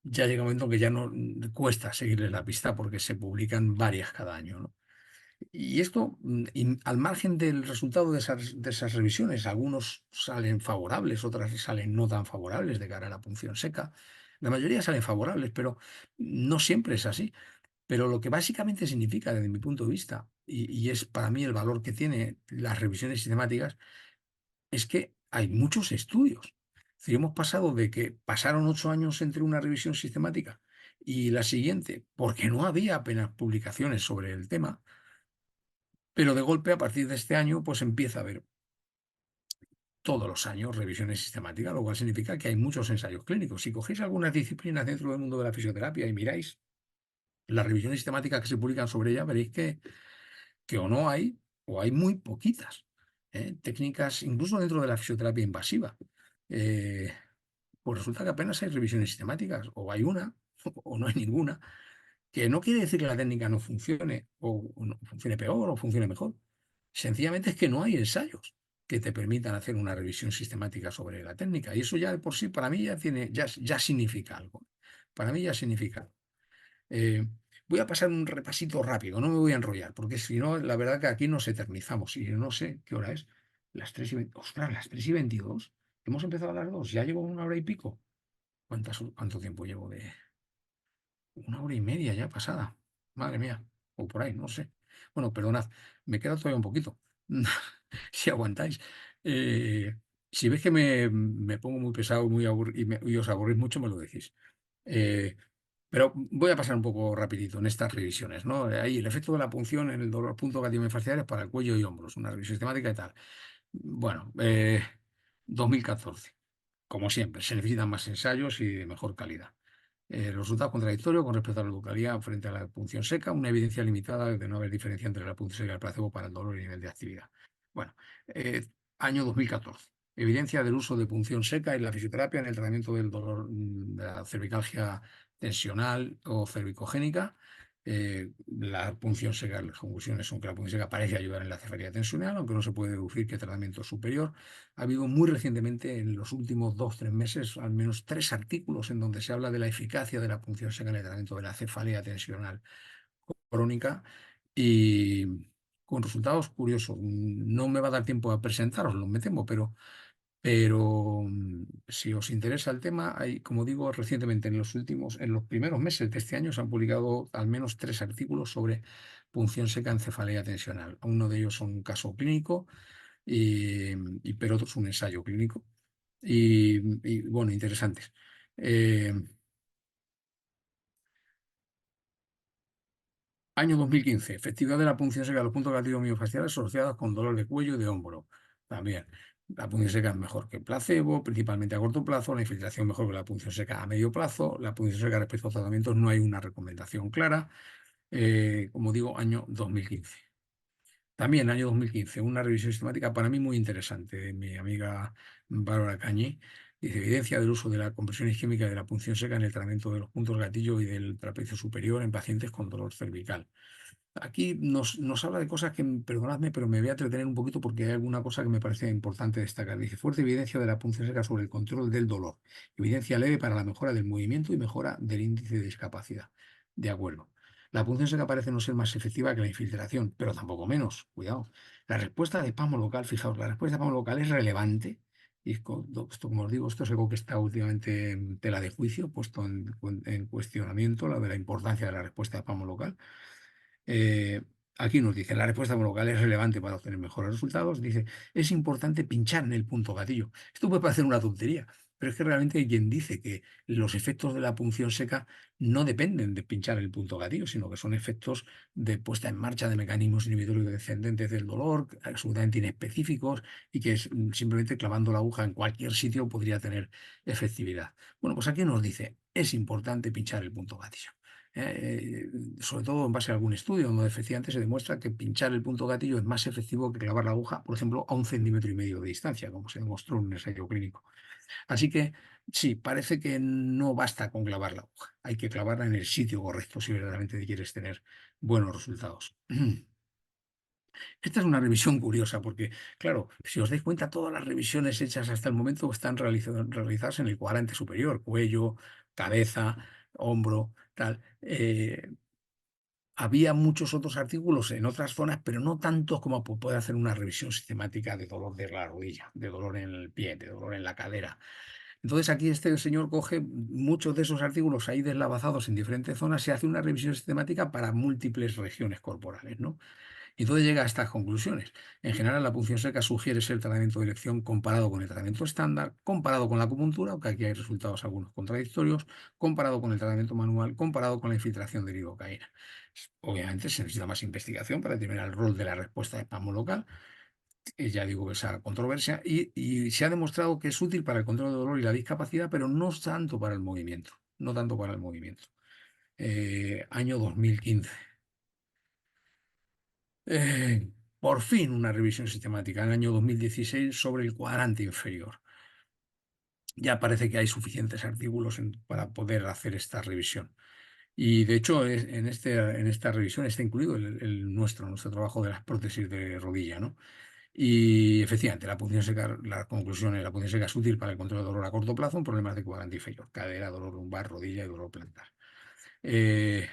ya llega un momento en que ya no cuesta seguirles la pista porque se publican varias cada año, ¿no? Y esto, al margen del resultado de esas revisiones, algunos salen favorables, otras salen no tan favorables de cara a la punción seca. La mayoría salen favorables, pero no siempre es así. Pero lo que básicamente significa, desde mi punto de vista, y es para mí el valor que tiene las revisiones sistemáticas, es que hay muchos estudios. Si hemos pasado de que pasaron 8 años entre una revisión sistemática y la siguiente, porque no había apenas publicaciones sobre el tema, pero de golpe, a partir de este año, pues empieza a haber todos los años revisiones sistemáticas, lo cual significa que hay muchos ensayos clínicos. Si cogéis algunas disciplinas dentro del mundo de la fisioterapia y miráis las revisiones sistemáticas que se publican sobre ella, veréis que o no hay, o hay muy poquitas. Técnicas, incluso dentro de la fisioterapia invasiva. Eh, pues resulta que apenas hay revisiones sistemáticas, o hay una, o no hay ninguna, que no quiere decir que la técnica no funcione, o no funcione peor, o funcione mejor. Sencillamente es que no hay ensayos que te permitan hacer una revisión sistemática sobre la técnica. Y eso ya de por sí, para mí, ya significa algo. Para mí ya significa algo. Eh, Voy a pasar un repasito rápido, no me voy a enrollar, porque si no, la verdad que aquí nos eternizamos y no sé qué hora es. Las 3:20. Ostras, las 3:22. Hemos empezado a las 2, ya llevo una hora y pico. ¿Cuánto tiempo llevo de...? Una hora y media ya pasada. Madre mía. O por ahí, no sé. Bueno, perdonad, me queda todavía un poquito. Si aguantáis. Eh, si ves que me pongo muy pesado y os aburrís mucho, me lo decís. Eh, pero voy a pasar un poco rapidito en estas revisiones, ¿no? Ahí el efecto de la punción en el dolor punto faciales para el cuello y hombros, una revisión sistemática y tal. Bueno, 2014. Como siempre, se necesitan más ensayos y de mejor calidad. Resultado contradictorio con respecto a la localidad frente a la punción seca, una evidencia limitada de no haber diferencia entre la punción seca y el placebo para el dolor y nivel de actividad. Bueno, eh, año 2014. Evidencia del uso de punción seca en la fisioterapia en el tratamiento del dolor de la cervicalgia tensional o cervicogénica. La punción seca, las conclusiones son que la punción seca parece ayudar en la cefalea tensional, aunque no se puede deducir que tratamiento es superior. Ha habido muy recientemente, en los últimos 2 o 3 meses, al menos 3 artículos en donde se habla de la eficacia de la punción seca en el tratamiento de la cefalea tensional crónica y con resultados curiosos. No me va a dar tiempo a presentaros, me temo, pero si os interesa el tema, hay, como digo, recientemente en los primeros meses de este año se han publicado al menos 3 artículos sobre punción seca en cefalea tensional. Uno de ellos es un caso clínico pero otro es un ensayo clínico. Bueno, interesantes. Eh, Año 2015, efectividad de la punción seca de los puntos gatillo miofasciales asociados con dolor de cuello y de hombro. También, la punción seca es mejor que el placebo, principalmente a corto plazo, la infiltración mejor que la punción seca a medio plazo, la punción seca respecto a tratamientos no hay una recomendación clara. Como digo, año 2015. También año 2015, una revisión sistemática para mí muy interesante de mi amiga Bárbara Cañí. Dice, evidencia del uso de la compresión isquémica y de la punción seca en el tratamiento de los puntos gatillo y del trapecio superior en pacientes con dolor cervical. Aquí nos habla de cosas que, perdonadme, pero me voy a entretener un poquito porque hay alguna cosa que me parece importante destacar. Dice, fuerte evidencia de la punción seca sobre el control del dolor. Evidencia leve para la mejora del movimiento y mejora del índice de discapacidad. De acuerdo. La punción seca parece no ser más efectiva que la infiltración, pero tampoco menos. Cuidado. La respuesta de PAMO local, fijaos, la respuesta de PAMO local es relevante. Y esto, como os digo, esto es algo que está últimamente en tela de juicio, puesto en cuestionamiento, la de la importancia de la respuesta de PAMO local. Eh, Aquí nos dice, la respuesta local es relevante para obtener mejores resultados. Dice, es importante pinchar en el punto gatillo. Esto puede parecer una tontería, pero es que realmente hay quien dice que los efectos de la punción seca no dependen de pinchar el punto gatillo, sino que son efectos de puesta en marcha de mecanismos inhibitorios descendentes del dolor, absolutamente inespecíficos y que simplemente clavando la aguja en cualquier sitio podría tener efectividad. Bueno, pues aquí nos dice, es importante pinchar el punto gatillo. Eh, Sobre todo en base a algún estudio donde efectivamente se demuestra que pinchar el punto gatillo es más efectivo que clavar la aguja, por ejemplo, a 1,5 cm de distancia, como se demostró en un ensayo clínico. Así que sí, parece que no basta con clavar la aguja, hay que clavarla en el sitio correcto si verdaderamente quieres tener buenos resultados. Esta es una revisión curiosa porque, claro, si os dais cuenta, todas las revisiones hechas hasta el momento están realizadas en el cuadrante superior, cuello, cabeza, hombro, tal. Había muchos otros artículos en otras zonas, pero no tantos como puede hacer una revisión sistemática de dolor de la rodilla, de dolor en el pie, de dolor en la cadera. Entonces aquí este señor coge muchos de esos artículos ahí deslavazados en diferentes zonas y hace una revisión sistemática para múltiples regiones corporales, ¿no? Y entonces llega a estas conclusiones. En general, la punción seca sugiere ser el tratamiento de elección comparado con el tratamiento estándar, comparado con la acupuntura, aunque aquí hay resultados algunos contradictorios, comparado con el tratamiento manual, comparado con la infiltración de lidocaína. Obviamente se necesita más investigación para determinar el rol de la respuesta de espasmo local. ya digo, esa controversia, y se ha demostrado que es útil para el control del dolor y la discapacidad, pero no tanto para el movimiento, no tanto para el movimiento. Año 2015. Por fin una revisión sistemática en el año 2016 sobre el cuadrante inferior. Ya parece que hay suficientes artículos para poder hacer esta revisión. Y de hecho, en esta revisión está incluido nuestro trabajo de las prótesis de rodilla, ¿no? Y efectivamente, la punción seca, la conclusión es la punción seca es útil para el control de dolor a corto plazo en problemas de cuadrante inferior, cadera, dolor lumbar, rodilla y dolor plantar. Eh,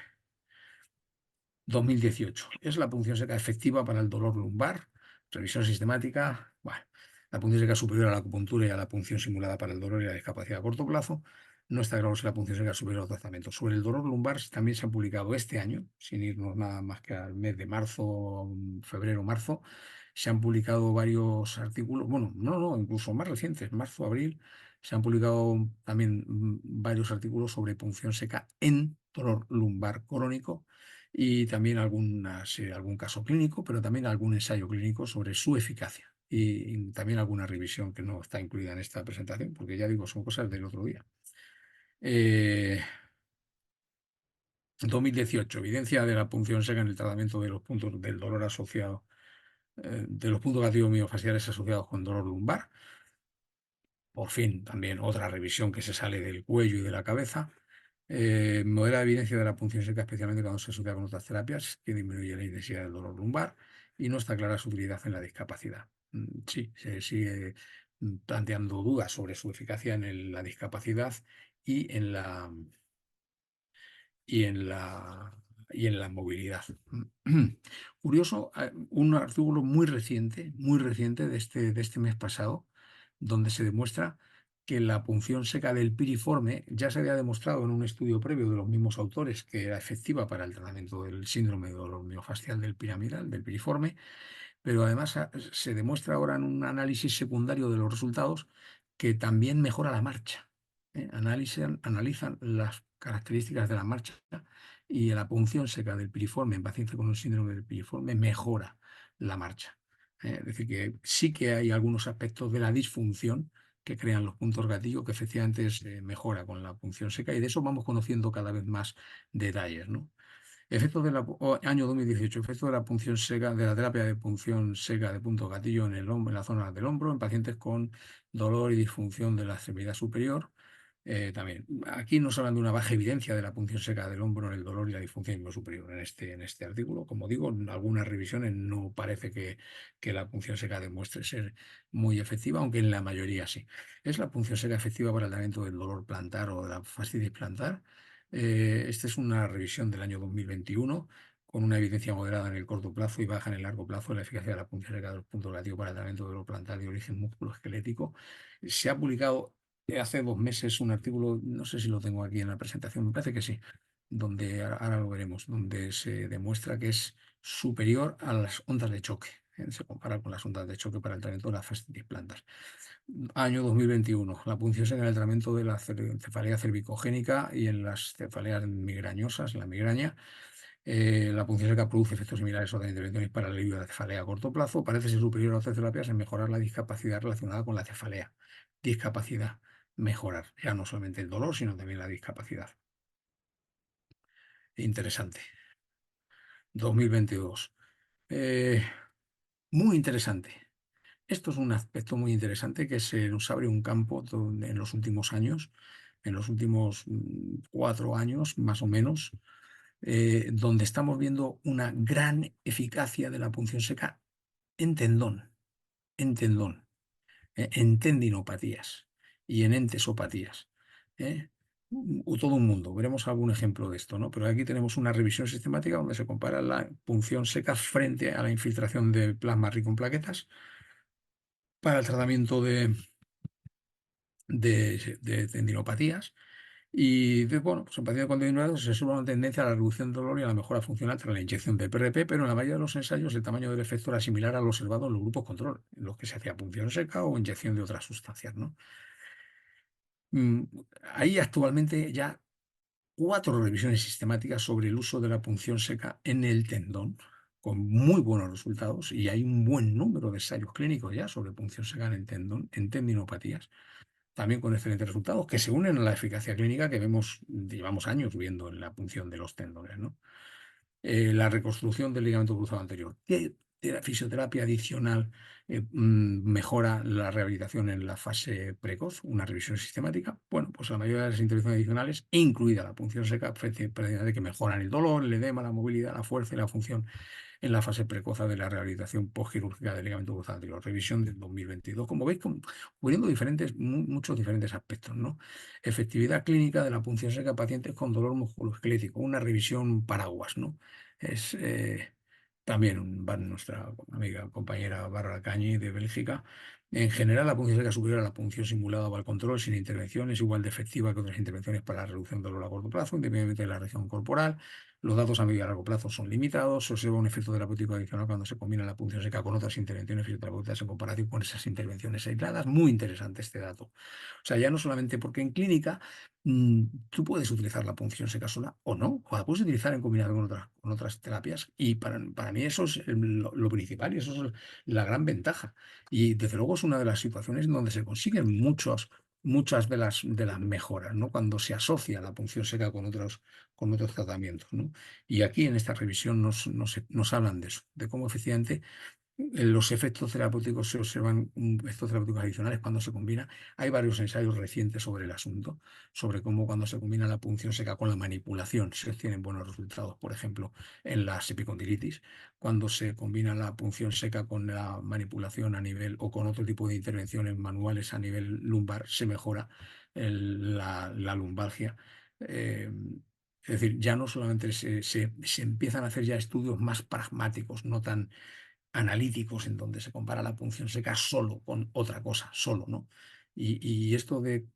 2018. ¿Es la punción seca efectiva para el dolor lumbar? Revisión sistemática. Bueno, la punción seca es superior a la acupuntura y a la punción simulada para el dolor y la discapacidad a corto plazo. No está claro si la punción seca es superior al tratamiento. Sobre el dolor lumbar también se han publicado este año, sin irnos nada más que al mes de marzo, febrero, marzo, se han publicado varios artículos, bueno, no, incluso más recientes, marzo, abril, se han publicado también varios artículos sobre punción seca en dolor lumbar crónico y también algún caso clínico, pero también algún ensayo clínico sobre su eficacia y también alguna revisión que no está incluida en esta presentación, porque ya digo, son cosas del otro día. Eh, 2018, evidencia de la punción seca en el tratamiento de los puntos del dolor asociado, de los puntos gatillo miofasciales asociados con dolor lumbar. Por fin, también otra revisión que se sale del cuello y de la cabeza. Modera evidencia de la punción seca, especialmente cuando se asocia con otras terapias, que disminuye la intensidad del dolor lumbar y no está clara su utilidad en la discapacidad. Sí, se sigue planteando dudas sobre su eficacia en la discapacidad y en la, y en la, y en la movilidad. Curioso, un artículo muy reciente de este mes pasado, donde se demuestra que la punción seca del piriforme ya se había demostrado en un estudio previo de los mismos autores que era efectiva para el tratamiento del síndrome de dolor miofascial del piramidal, del piriforme, pero además se demuestra ahora en un análisis secundario de los resultados que también mejora la marcha. Analizan las características de la marcha y la punción seca del piriforme en pacientes con un síndrome del piriforme mejora la marcha. Es decir, que sí que hay algunos aspectos de la disfunción que crean los puntos gatillo que efectivamente se mejora con la punción seca y de eso vamos conociendo cada vez más detalles, ¿no? Efectos de año 2018, efecto de la punción seca, de la terapia de punción seca de punto gatillo en el hombro, en la zona del hombro, en pacientes con dolor y disfunción de la extremidad superior. También, aquí nos hablan de una baja evidencia de la punción seca del hombro en el dolor y la disfunción miembro superior en este artículo. Como digo, en algunas revisiones no parece que la punción seca demuestre ser muy efectiva, aunque en la mayoría sí. ¿Es la punción seca efectiva para el tratamiento del dolor plantar o de la fascitis plantar? Esta es una revisión del año 2021 con una evidencia moderada en el corto plazo y baja en el largo plazo de la eficacia de la punción seca de los puntos relativos para el tratamiento de dolor plantar de origen musculoesquelético. Se ha publicado hace 2 meses un artículo, no sé si lo tengo aquí en la presentación, me parece que sí, donde ahora lo veremos, donde se demuestra que es superior a las ondas de choque. Se compara con las ondas de choque para el tratamiento de la fascitis plantar. Año 2021. La punción seca en el tratamiento de la cefalea cervicogénica y en las cefaleas migrañosas, la migraña. La punción seca produce efectos similares a otras intervenciones para el alivio de la cefalea a corto plazo. Parece ser superior a otras terapias en mejorar la discapacidad relacionada con la cefalea. Discapacidad, mejorar. Ya no solamente el dolor, sino también la discapacidad. Interesante. 2022. Eh, Muy interesante. Esto es un aspecto muy interesante que se nos abre un campo donde en los últimos años, en los últimos 4 años más o menos, donde estamos viendo una gran eficacia de la punción seca en tendón, en tendinopatías y en entesopatías. ¿eh? Todo un mundo. Veremos algún ejemplo de esto, ¿no? Pero aquí tenemos una revisión sistemática donde se compara la punción seca frente a la infiltración de plasma rico en plaquetas para el tratamiento de tendinopatías. Y bueno, pues en pacientes con tendinopatías se observa una tendencia a la reducción del dolor y a la mejora funcional tras la inyección de PRP, pero en la mayoría de los ensayos el tamaño del efecto era similar al observado en los grupos control, en los que se hacía punción seca o inyección de otras sustancias, ¿no? Mm, Hay actualmente ya 4 revisiones sistemáticas sobre el uso de la punción seca en el tendón con muy buenos resultados y hay un buen número de ensayos clínicos ya sobre punción seca en tendón, en tendinopatías, también con excelentes resultados que se unen a la eficacia clínica que vemos, llevamos años viendo en la punción de los tendones, ¿no? La reconstrucción del ligamento cruzado anterior. ¿Qué fisioterapia adicional mejora la rehabilitación en la fase precoz? Una revisión sistemática. Bueno, pues la mayoría de las intervenciones adicionales, incluida la punción seca, de que mejoran el dolor, el edema, la movilidad, la fuerza y la función en la fase precoz de la rehabilitación postquirúrgica del ligamento cruzado anterior. Revisión del 2022. Como veis, cubriendo muchos diferentes aspectos, ¿no? Efectividad clínica de la punción seca a pacientes con dolor musculoesquelético. Una revisión paraguas, ¿no? Es también nuestra amiga compañera Bárbara Cañi de Bélgica. En general, la punción seca superior a la punción simulada o al control sin intervención es igual de efectiva que otras intervenciones para la reducción del dolor a corto plazo, independientemente de la región corporal. Los datos a medio y a largo plazo son limitados. Se observa un efecto terapéutico adicional cuando se combina la punción seca con otras intervenciones fisioterapéuticas en comparación con esas intervenciones aisladas. Muy interesante este dato. O sea, ya no solamente porque en clínica tú puedes utilizar la punción seca sola o no, o la puedes utilizar en combinación con otras terapias. Y para mí eso es lo principal y eso es la gran ventaja. Y desde luego es una de las situaciones en donde se consiguen muchas de las mejoras, ¿no? Cuando se asocia la punción seca con otros tratamientos, ¿no? Y aquí en esta revisión nos hablan de eso, de cómo eficiente los efectos terapéuticos se observan, efectos terapéuticos adicionales cuando se combina. Hay varios ensayos recientes sobre el asunto, sobre cómo cuando se combina la punción seca con la manipulación se obtienen buenos resultados, por ejemplo, en la epicondilitis. Cuando se combina la punción seca con la manipulación a nivel o con otro tipo de intervenciones manuales a nivel lumbar, se mejora la lumbalgia. Eh, es decir, ya no solamente se empiezan a hacer ya estudios más pragmáticos, no tan analíticos en donde se compara la punción seca solo con otra cosa, solo, ¿no? Y esto de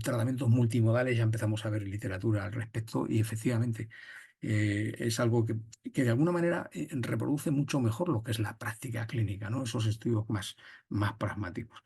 tratamientos multimodales ya empezamos a ver literatura al respecto y efectivamente es algo que de alguna manera reproduce mucho mejor lo que es la práctica clínica, ¿no? Esos estudios más pragmáticos.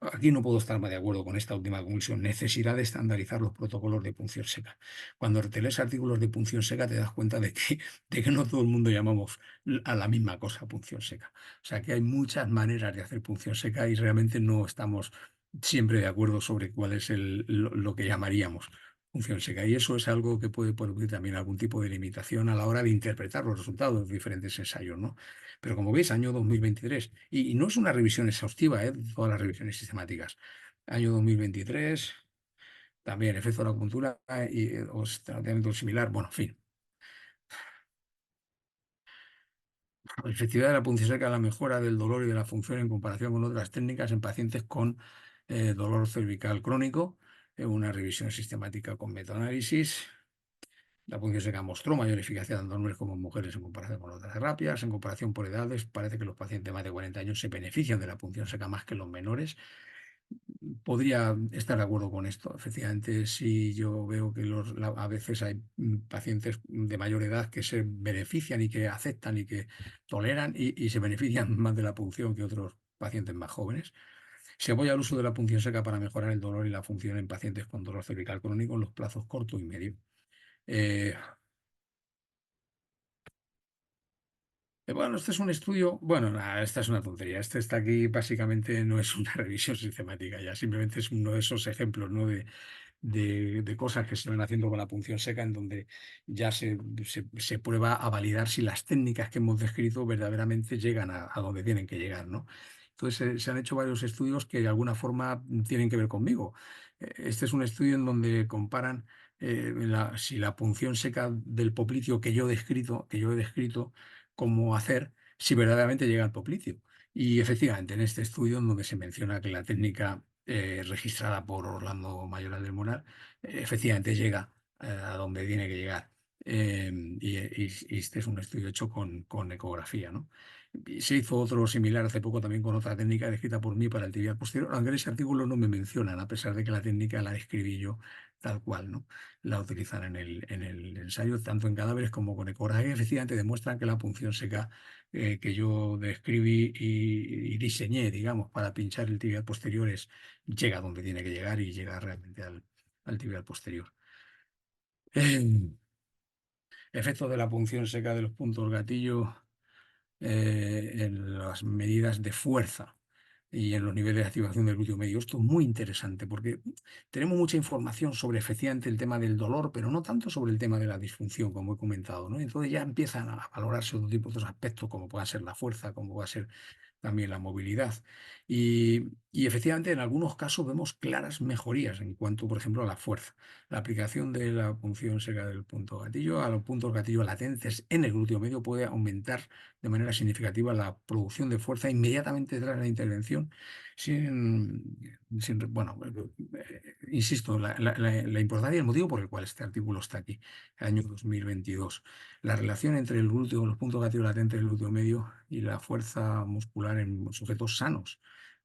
Aquí no puedo estar más de acuerdo con esta última conclusión. Necesidad de estandarizar los protocolos de punción seca. Cuando te lees artículos de punción seca te das cuenta de que no todo el mundo llamamos a la misma cosa punción seca. O sea que hay muchas maneras de hacer punción seca y realmente no estamos siempre de acuerdo sobre cuál es lo que llamaríamos función seca. Y eso es algo que puede producir también algún tipo de limitación a la hora de interpretar los resultados de diferentes ensayos, ¿no? Pero como veis, año 2023, y no es una revisión exhaustiva, ¿eh? De todas las revisiones sistemáticas. Año 2023, también efecto de la acupuntura y tratamiento similar, bueno, en fin. La efectividad de la punción seca, la mejora del dolor y de la función en comparación con otras técnicas en pacientes con dolor cervical crónico, una revisión sistemática con metaanálisis. La punción seca mostró mayor eficacia tanto en hombres como en mujeres en comparación con otras terapias. En comparación por edades, parece que los pacientes de más de 40 años se benefician de la punción seca más que los menores. Podría estar de acuerdo con esto. Efectivamente, sí, yo veo que a veces hay pacientes de mayor edad que se benefician y que aceptan y que toleran y se benefician más de la punción que otros pacientes más jóvenes. Se apoya el uso de la punción seca para mejorar el dolor y la función en pacientes con dolor cervical crónico en los plazos corto y medio. Eh, bueno, este es un estudio, bueno, nada, esta es una tontería. Este está aquí, básicamente no es una revisión sistemática ya, simplemente es uno de esos ejemplos, ¿no? De cosas que se van haciendo con la punción seca, en donde ya se prueba a validar si las técnicas que hemos descrito verdaderamente llegan a donde tienen que llegar, ¿no? Entonces, se han hecho varios estudios que de alguna forma tienen que ver conmigo. Este es un estudio en donde comparan si la punción seca del poplicio que yo he descrito cómo hacer, si verdaderamente llega al poplicio. Y efectivamente, en este estudio, en donde se menciona que la técnica registrada por Orlando Mayoral del Moral, efectivamente llega a donde tiene que llegar. Y este es un estudio hecho con ecografía, ¿no? Y se hizo otro similar hace poco también con otra técnica descrita por mí para el tibial posterior, aunque en ese artículo no me mencionan, a pesar de que la técnica la describí yo tal cual, ¿no? La utilizan en el ensayo, tanto en cadáveres como con ecografía, efectivamente demuestran que la punción seca que yo describí y diseñé, digamos, para pinchar el tibial posterior llega donde tiene que llegar y llega realmente al tibial posterior. Eh, Efectos de la punción seca de los puntos gatillo. en las medidas de fuerza y en los niveles de activación del glúteo medio. Esto es muy interesante porque tenemos mucha información sobre efectivamente el tema del dolor, pero no tanto sobre el tema de la disfunción, como he comentado, ¿no? Entonces ya empiezan a valorarse otro tipo de otros aspectos, como pueda ser la fuerza, como pueda ser también la movilidad. Y efectivamente, en algunos casos vemos claras mejorías en cuanto, por ejemplo, a la fuerza. La aplicación de la punción seca del punto gatillo a los puntos gatillo latentes en el glúteo medio puede aumentar de manera significativa la producción de fuerza inmediatamente tras la intervención, bueno, insisto, la importancia y el motivo por el cual este artículo está aquí, el año 2022. La relación entre el glúteo, los puntos gatillo latentes del glúteo medio y la fuerza muscular en sujetos sanos.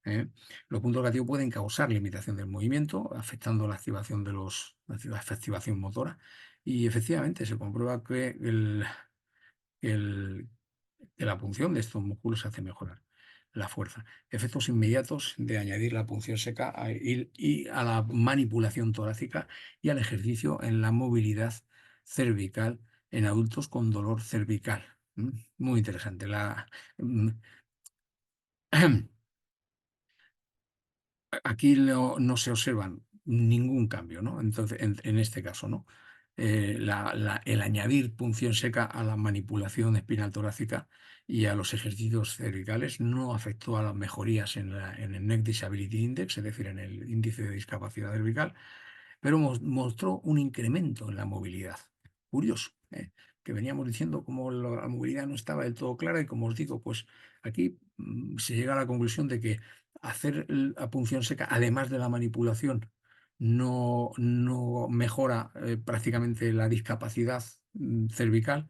¿Eh? Los puntos gatillo pueden causar limitación del movimiento, afectando la activación la activación motora. Y efectivamente se comprueba el- que la punción de estos músculos hace mejorar la fuerza. Efectos inmediatos de añadir la punción seca y a la manipulación torácica y al ejercicio en la movilidad cervical en adultos con dolor cervical. Muy interesante. Mm, Aquí no se observan ningún cambio, ¿no? Entonces, en este caso, ¿no? El añadir punción seca a la manipulación espinal torácica y a los ejercicios cervicales no afectó a las mejorías en el Neck Disability Index, es decir, en el índice de discapacidad cervical, pero mostró un incremento en la movilidad. Curioso, ¿eh? Que veníamos diciendo cómo la movilidad no estaba del todo clara y como os digo, pues aquí se llega a la conclusión de que hacer la punción seca, además de la manipulación, no mejora prácticamente la discapacidad cervical,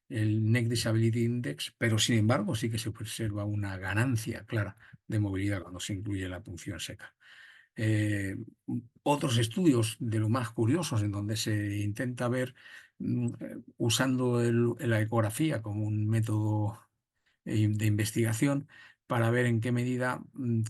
el Neck Disability Index, pero sin embargo sí que se observa una ganancia clara de movilidad cuando se incluye la punción seca. eh, Otros estudios de lo más curiosos en donde se intenta ver usando la ecografía como un método de investigación para ver en qué medida,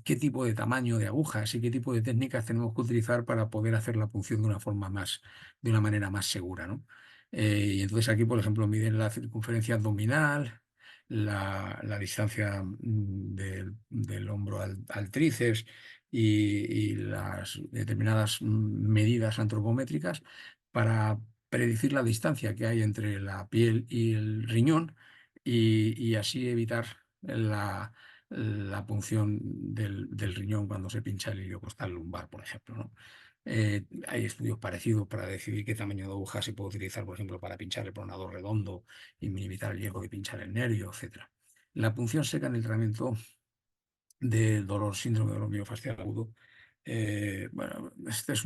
qué tipo de tamaño de agujas y qué tipo de técnicas tenemos que utilizar para poder hacer la punción de una manera más segura, ¿no? Y entonces aquí, por ejemplo, miden la circunferencia abdominal, la distancia del hombro al tríceps y las determinadas medidas antropométricas para predecir la distancia que hay entre la piel y el riñón y así evitar la punción del riñón cuando se pincha el ilio costal lumbar, por ejemplo, ¿no? Hay estudios parecidos para decidir qué tamaño de aguja se puede utilizar, por ejemplo, para pinchar el pronador redondo y minimizar el riesgo de pinchar el nervio, etcétera. La punción seca en el tratamiento del dolor, síndrome de dolor miofascial agudo. Bueno, este es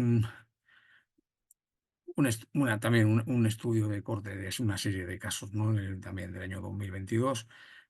también un estudio de corte, es una serie de casos, ¿no? También del año 2022,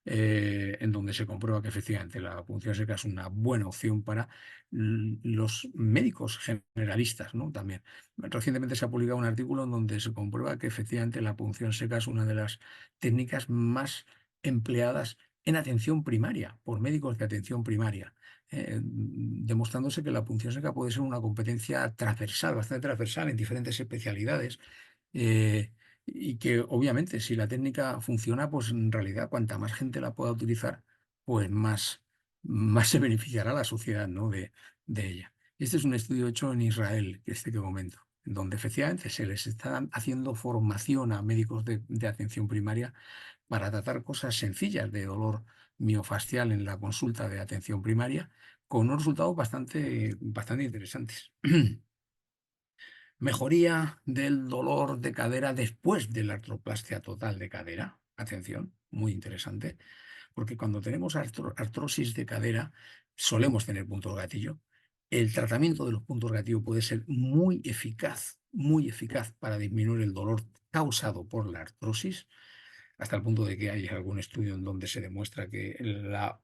en donde se comprueba que efectivamente la punción seca es una buena opción para los médicos generalistas, ¿no? También. Recientemente se ha publicado un artículo en donde se comprueba que efectivamente la punción seca es una de las técnicas más empleadas en atención primaria, por médicos de atención primaria, demostrándose que la punción seca puede ser una competencia transversal, bastante transversal en diferentes especialidades, eh, y que obviamente si la técnica funciona, pues en realidad cuanta más gente la pueda utilizar, pues más se beneficiará la sociedad, ¿no? de ella. Este es un estudio hecho en Israel, que comento, donde efectivamente se les está haciendo formación a médicos de atención primaria para tratar cosas sencillas de dolor miofascial en la consulta de atención primaria, con unos resultados bastante interesantes. Mejoría del dolor de cadera después de la artroplastia total de cadera. Atención, muy interesante, porque cuando tenemos artrosis de cadera, solemos tener puntos gatillo. El tratamiento de los puntos gatillo puede ser muy eficaz para disminuir el dolor causado por la artrosis, hasta el punto de que hay algún estudio en donde se demuestra que la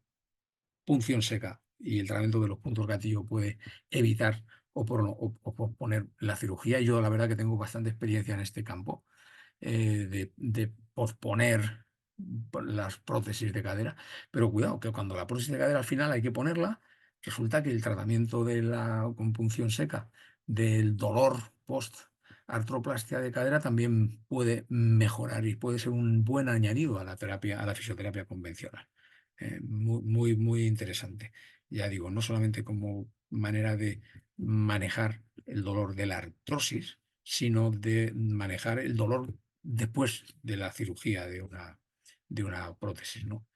punción seca y el tratamiento de los puntos gatillo puede evitar o posponer la cirugía. Yo la verdad que tengo bastante experiencia en este campo, de posponer las prótesis de cadera, pero cuidado, que cuando la prótesis de cadera al final hay que ponerla, resulta que el tratamiento de la punción seca, del dolor post artroplastia de cadera también puede mejorar y puede ser un buen añadido a la terapia, a la fisioterapia convencional. Muy, muy, muy interesante. Ya digo, no solamente como manera de manejar el dolor de la artrosis, sino de manejar el dolor después de la cirugía de una prótesis, ¿no?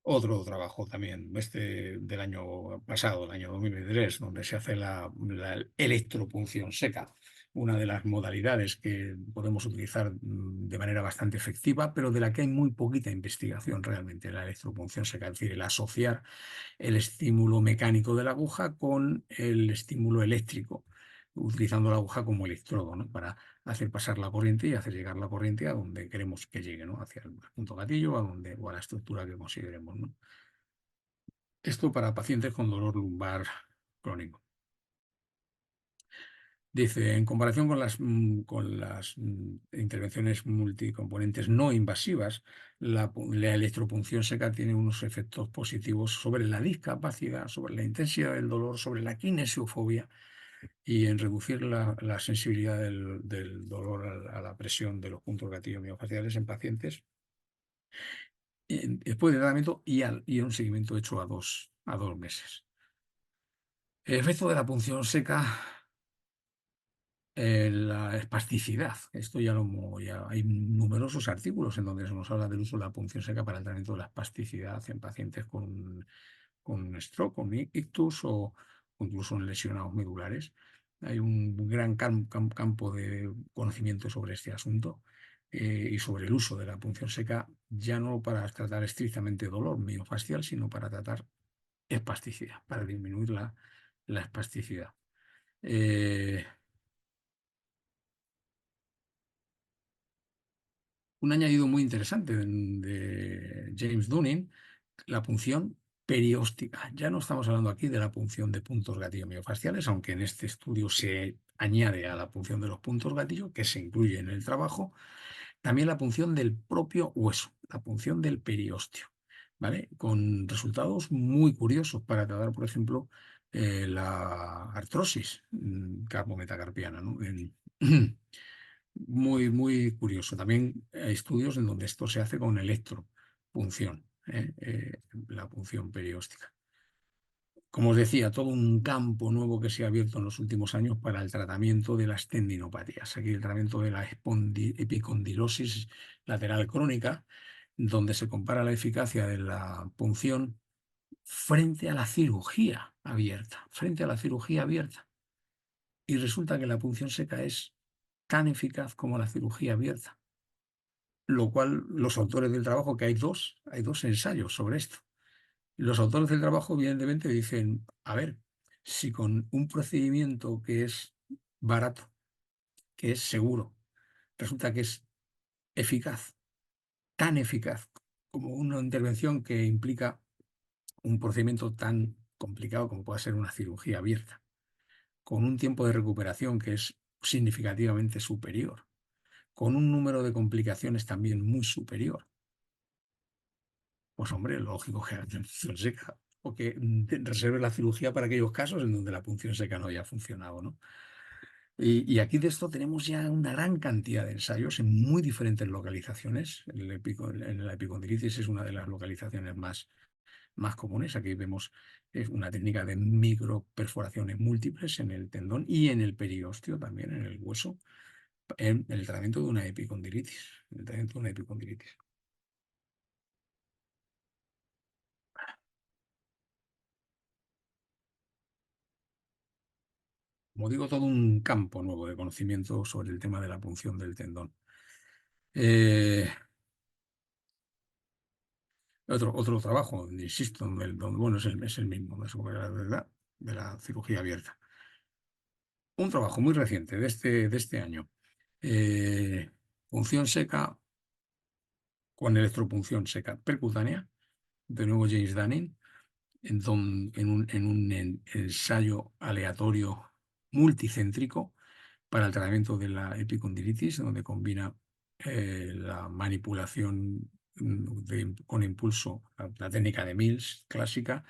Otro trabajo también, este del año pasado, el año 2023, donde se hace la electropunción seca, una de las modalidades que podemos utilizar de manera bastante efectiva, pero de la que hay muy poquita investigación realmente, la electropunción seca, es decir, el asociar el estímulo mecánico de la aguja con el estímulo eléctrico, utilizando la aguja como electrodo, ¿no? Para hacer pasar la corriente y hacer llegar la corriente a donde queremos que llegue, ¿no? Hacia el punto gatillo o a la estructura que consideremos, ¿no? Esto para pacientes con dolor lumbar crónico. Dice, en comparación con las intervenciones multicomponentes no invasivas, la electropunción seca tiene unos efectos positivos sobre la discapacidad, sobre la intensidad del dolor, sobre la kinesiofobia y en reducir la sensibilidad del dolor a la presión de los puntos gatillo miofaciales en pacientes después del tratamiento y un seguimiento hecho a 2 meses. El efecto de la punción seca, la espasticidad. Esto ya hay numerosos artículos en donde se nos habla del uso de la punción seca para el tratamiento de la espasticidad en pacientes con stroke, con ictus o incluso en lesionados medulares. Hay un gran campo de conocimiento sobre este asunto y sobre el uso de la punción seca, ya no para tratar estrictamente dolor miofascial, sino para tratar espasticidad, para disminuir la espasticidad. Eh, un añadido muy interesante de James Dunning, la punción perióstica. Ya no estamos hablando aquí de la punción de puntos gatillo miofasciales, aunque en este estudio se añade a la punción de los puntos gatillo, que se incluye en el trabajo, también la punción del propio hueso, la punción del periósteo, ¿vale? Con resultados muy curiosos para tratar, por ejemplo, la artrosis carpometacarpiana, ¿no? Muy, muy curioso. También hay estudios en donde esto se hace con electropunción, la punción perióstica. Como os decía, todo un campo nuevo que se ha abierto en los últimos años para el tratamiento de las tendinopatías. Aquí el tratamiento de la epicondilosis lateral crónica, donde se compara la eficacia de la punción frente a la cirugía abierta, frente a la cirugía abierta. Y resulta que la punción seca es tan eficaz como la cirugía abierta. Lo cual los autores del trabajo, que hay dos ensayos sobre esto. Los autores del trabajo, evidentemente, dicen, a ver, si con un procedimiento que es barato, que es seguro, resulta que es eficaz, tan eficaz como una intervención que implica un procedimiento tan complicado como puede ser una cirugía abierta, con un tiempo de recuperación que es significativamente superior, con un número de complicaciones también muy superior. Pues hombre, lógico que la punción seca o que reserve la cirugía para aquellos casos en donde la punción seca no haya funcionado, ¿no? Y aquí de esto tenemos ya una gran cantidad de ensayos en muy diferentes localizaciones. En la epicondilitis es una de las localizaciones más comunes. Aquí vemos una técnica de microperforaciones múltiples en el tendón y en el periósteo también, en el hueso, en el tratamiento de una epicondilitis. En el tratamiento de una epicondilitis. Como digo, todo un campo nuevo de conocimiento sobre el tema de la punción del tendón. Eh, otro trabajo, insisto, bueno, es el mismo, sobre la verdad, de la cirugía abierta. Un trabajo muy reciente de este año. Eh, punción seca con electropunción seca percutánea, de nuevo James Dunning, en un ensayo aleatorio multicéntrico para el tratamiento de la epicondilitis, donde combina la manipulación con impulso, la técnica de Mills clásica,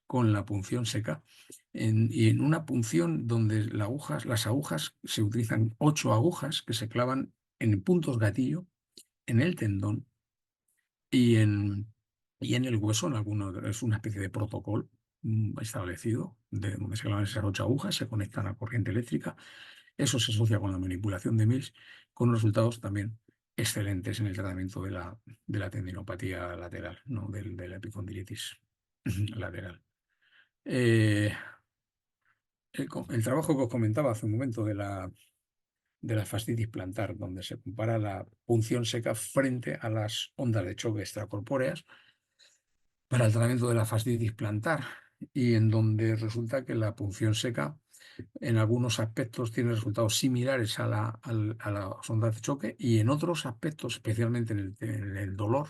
con la punción seca. Y en una punción donde las agujas se utilizan 8 agujas que se clavan en puntos gatillo, en el tendón y en el hueso, es una especie de protocolo establecido, de donde se clavan esas 8 agujas, se conectan a corriente eléctrica. Eso se asocia con la manipulación de Mills, con resultados también excelentes en el tratamiento de la tendinopatía lateral, ¿no? De la epicondilitis lateral. Eh, el trabajo que os comentaba hace un momento de la fascitis plantar, donde se compara la punción seca frente a las ondas de choque extracorpóreas para el tratamiento de la fascitis plantar, y en donde resulta que la punción seca en algunos aspectos tiene resultados similares a las ondas de choque, y en otros aspectos, especialmente en el dolor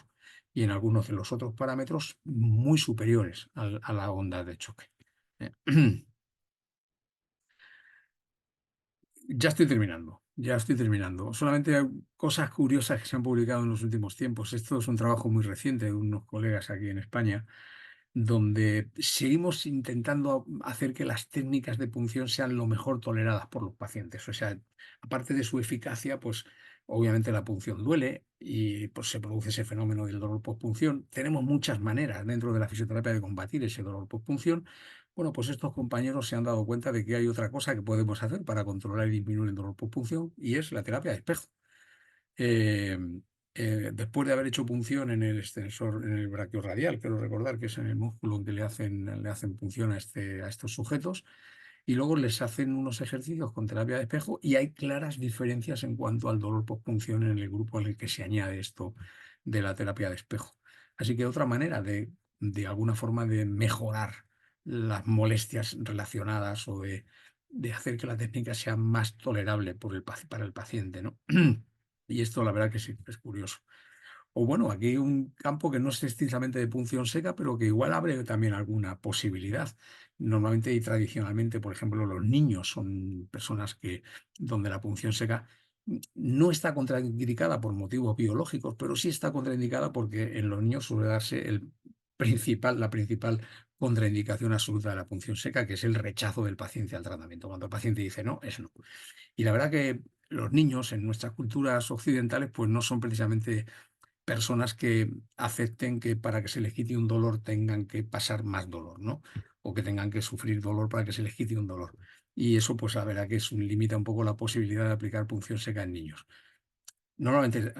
y en algunos de los otros parámetros, muy superiores a la onda de choque. Eh, Ya estoy terminando, ya estoy terminando. Solamente hay cosas curiosas que se han publicado en los últimos tiempos. Esto es un trabajo muy reciente de unos colegas aquí en España, donde seguimos intentando hacer que las técnicas de punción sean lo mejor toleradas por los pacientes. O sea, aparte de su eficacia, pues obviamente la punción duele y pues se produce ese fenómeno del dolor postpunción. Tenemos muchas maneras dentro de la fisioterapia de combatir ese dolor postpunción. Bueno, pues estos compañeros se han dado cuenta de que hay otra cosa que podemos hacer para controlar y disminuir el dolor postpunción, y es la terapia de espejo. Eh, Después de haber hecho punción en el extensor, en el braquiorradial, quiero recordar que es en el músculo en que le hacen punción a estos sujetos, y luego les hacen unos ejercicios con terapia de espejo, y hay claras diferencias en cuanto al dolor postpunción en el grupo en el que se añade esto de la terapia de espejo. Así que otra manera de alguna forma de mejorar las molestias relacionadas, o de hacer que la técnica sea más tolerable para el paciente, ¿no? Y esto la verdad que sí, es curioso. O bueno, aquí hay un campo que no es estrictamente de punción seca, pero que igual abre también alguna posibilidad. Normalmente y tradicionalmente, por ejemplo, los niños son personas donde la punción seca no está contraindicada por motivos biológicos, pero sí está contraindicada porque en los niños suele darse la principal contraindicación absoluta de la punción seca, que es el rechazo del paciente al tratamiento. Cuando el paciente dice no, es no. Y la verdad que los niños en nuestras culturas occidentales pues no son precisamente personas que acepten que para que se les quite un dolor tengan que pasar más dolor, ¿no? O que tengan que sufrir dolor para que se les quite un dolor. Y eso, pues la verdad que limita un poco la posibilidad de aplicar punción seca en niños. Normalmente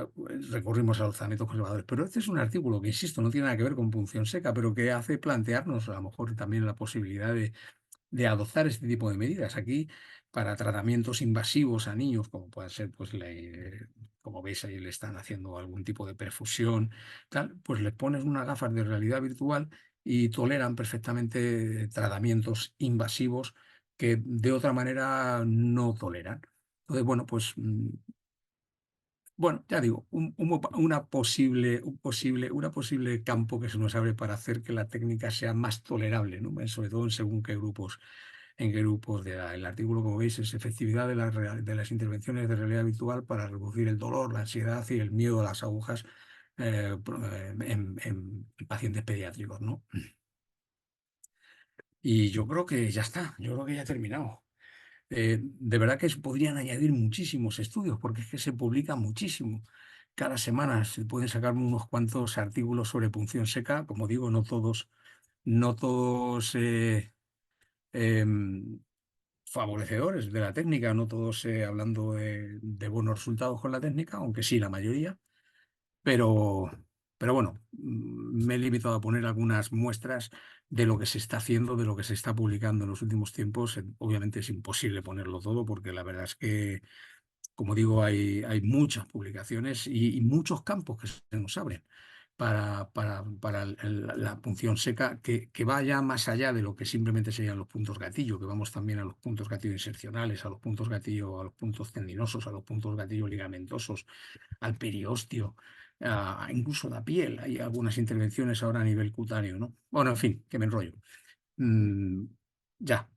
recurrimos a los tratamientos conservadores, pero este es un artículo que, insisto, no tiene nada que ver con punción seca, pero que hace plantearnos a lo mejor también la posibilidad de adoptar este tipo de medidas. Aquí, para tratamientos invasivos a niños, como puede ser, pues, como veis ahí le están haciendo algún tipo de perfusión, tal, pues les pones unas gafas de realidad virtual y toleran perfectamente tratamientos invasivos que de otra manera no toleran. Entonces, bueno, pues bueno, ya digo, una posible campo que se nos abre para hacer que la técnica sea más tolerable, ¿no? Sobre todo en qué grupos de edad. El artículo, como veis, es efectividad de las intervenciones de realidad virtual para reducir el dolor, la ansiedad y el miedo a las agujas en pacientes pediátricos, ¿no? Y yo creo que ya está, yo creo que ya he terminado. De verdad que se podrían añadir muchísimos estudios, porque es que se publica muchísimo. Cada semana se pueden sacar unos cuantos artículos sobre punción seca. Como digo, no todos em, favorecedores de la técnica, no todos hablando de buenos resultados con la técnica, aunque sí la mayoría. Pero, pero bueno, me he limitado a poner algunas muestras de lo que se está haciendo, de lo que se está publicando en los últimos tiempos. Obviamente es imposible ponerlo todo, porque la verdad es que, como digo, hay muchas publicaciones y muchos campos que se nos abren para la punción seca, que vaya más allá de lo que simplemente serían los puntos gatillo, que vamos también a los puntos gatillo insercionales, a los puntos gatillo, a los puntos tendinosos, a los puntos gatillo ligamentosos, al periósteo, incluso la piel. Hay algunas intervenciones ahora a nivel cutáneo, ¿no? Bueno, en fin, que me enrollo. Mm, ya,